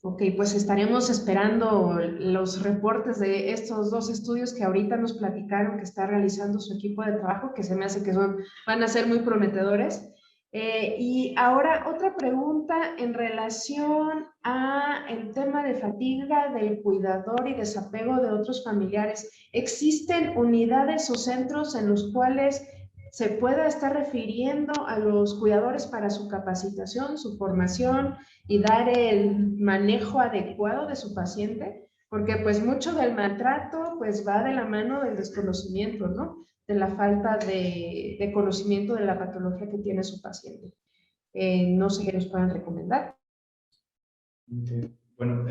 Ok, pues estaremos esperando los reportes de estos dos estudios que ahorita nos platicaron que está realizando su equipo de trabajo, que se me hace que van a ser muy prometedores. Y ahora otra pregunta en relación a el tema de fatiga del cuidador y desapego de otros familiares. ¿Existen unidades o centros en los cuales se pueda estar refiriendo a los cuidadores para su capacitación, su formación y dar el manejo adecuado de su paciente? Porque pues mucho del maltrato pues va de la mano del desconocimiento, ¿no? De la falta de conocimiento de la patología que tiene su paciente. No sé qué nos puedan recomendar. Okay. Bueno,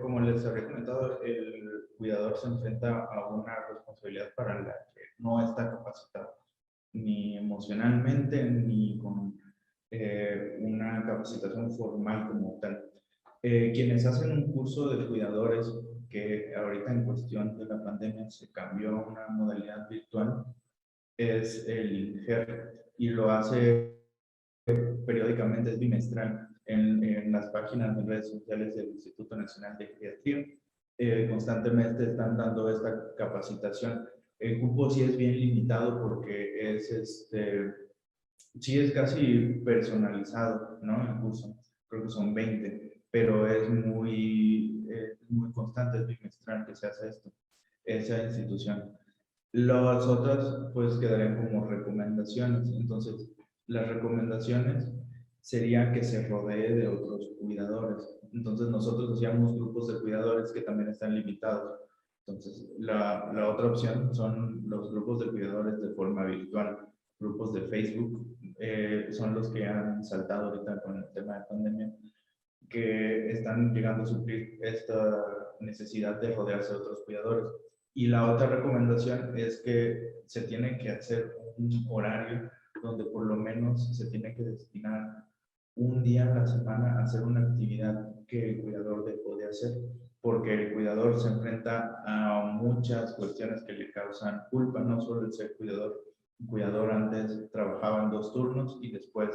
como les había comentado, el cuidador se enfrenta a una responsabilidad para la que no está capacitado, ni emocionalmente, ni con una capacitación formal como tal. Quienes hacen un curso de cuidadores, que ahorita en cuestión de la pandemia se cambió a una modalidad virtual, es el INGER, y lo hace periódicamente, es bimestral, en las páginas de redes sociales del Instituto Nacional de Geriatría. Constantemente están dando esta capacitación. El cupo sí es bien limitado porque sí es casi personalizado, ¿no? El curso, creo que son 20, pero es muy constante, es bimestral que se hace esto, esa institución. Las otras, pues, quedarían como recomendaciones. Entonces, las recomendaciones serían que se rodee de otros cuidadores. Entonces, nosotros hacíamos grupos de cuidadores que también están limitados. Entonces, la otra opción son los grupos de cuidadores de forma virtual. Grupos de Facebook son los que han saltado ahorita con el tema de pandemia, que están llegando a suplir esta necesidad de rodearse de otros cuidadores. Y la otra recomendación es que se tiene que hacer un horario donde por lo menos se tiene que destinar un día a la semana a hacer una actividad que el cuidador debe de hacer, porque el cuidador se enfrenta a muchas cuestiones que le causan culpa, no solo el ser cuidador. Un cuidador antes trabajaba en 2 turnos y después,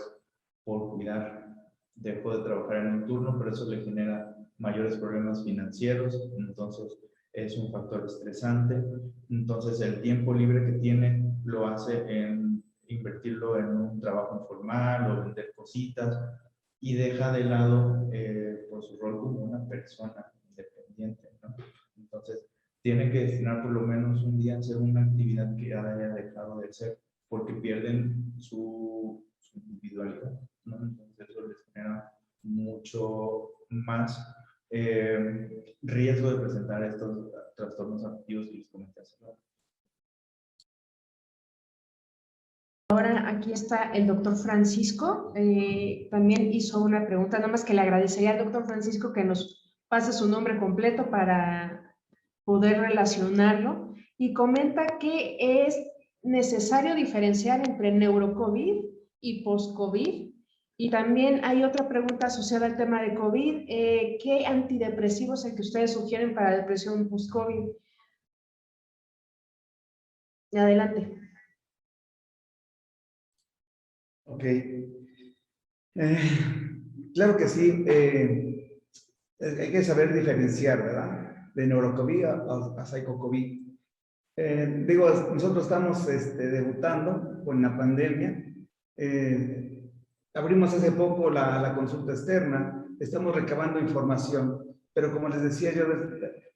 por cuidar, dejó de trabajar en un turno, pero eso le genera mayores problemas financieros, entonces es un factor estresante. Entonces el tiempo libre que tiene lo hace en invertirlo en un trabajo informal o vender cositas, y deja de lado por su rol como una persona independiente, ¿no? Entonces tiene que destinar por lo menos un día a hacer una actividad que ya haya dejado de hacer, porque pierden su individualidad, ¿no? Entonces eso les genera mucho más riesgo de presentar estos trastornos afectivos que les comenté hace rato. Ahora aquí está el doctor Francisco, también hizo una pregunta, nada más que le agradecería al doctor Francisco que nos pase su nombre completo para poder relacionarlo. y comenta que es necesario diferenciar entre neurocovid y post-COVID. Y también hay otra pregunta asociada al tema de COVID. ¿Qué antidepresivo es el que ustedes sugieren para depresión post-COVID? Adelante. Ok. Claro que sí. Hay que saber diferenciar, ¿verdad? De neurocovid a psychocovid. Digo, nosotros estamos debutando con la pandemia. Abrimos hace poco la consulta externa, estamos recabando información, pero como les decía yo,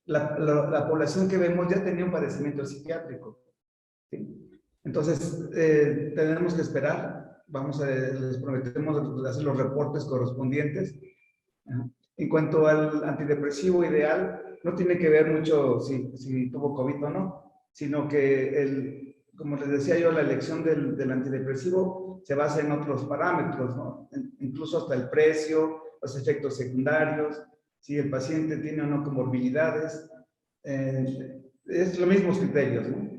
la población que vemos ya tenía un padecimiento psiquiátrico, ¿sí? Entonces, tenemos que esperar, les prometemos hacer los reportes correspondientes. En cuanto al antidepresivo ideal, no tiene que ver mucho si tuvo COVID o no, sino que, como les decía yo, la elección del antidepresivo se basa en otros parámetros, ¿no? Incluso hasta el precio, los efectos secundarios, si el paciente tiene o no comorbilidades, es los mismos criterios, ¿no?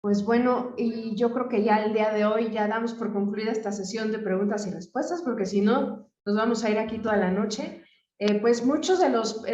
Pues bueno, y yo creo que ya el día de hoy ya damos por concluida esta sesión de preguntas y respuestas, porque si no, nos vamos a ir aquí toda la noche. Pues muchos de los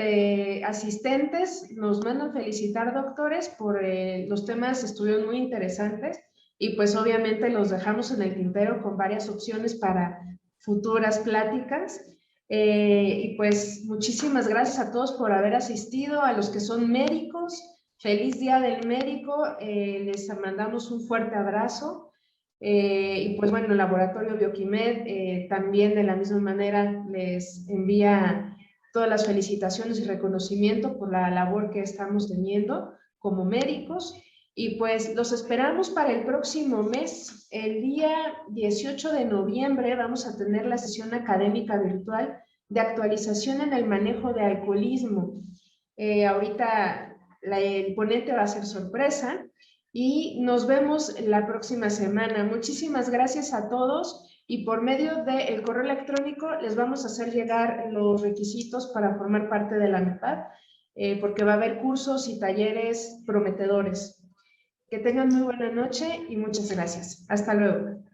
asistentes nos mandan felicitar, doctores, por los temas, estuvieron muy interesantes, y pues obviamente los dejamos en el tintero con varias opciones para futuras pláticas. Y pues muchísimas gracias a todos por haber asistido, a los que son médicos. Feliz Día del Médico, les mandamos un fuerte abrazo. Y pues bueno, el Laboratorio Bioquimed también de la misma manera les envía todas las felicitaciones y reconocimiento por la labor que estamos teniendo como médicos. Y pues los esperamos para el próximo mes. El día 18 de noviembre vamos a tener la sesión académica virtual de actualización en el manejo de alcoholismo. Ahorita el ponente va a ser sorpresa y nos vemos la próxima semana. Muchísimas gracias a todos, y por medio del correo electrónico les vamos a hacer llegar los requisitos para formar parte de la AMIPAD, porque va a haber cursos y talleres prometedores. Que tengan muy buena noche y muchas gracias. Hasta luego.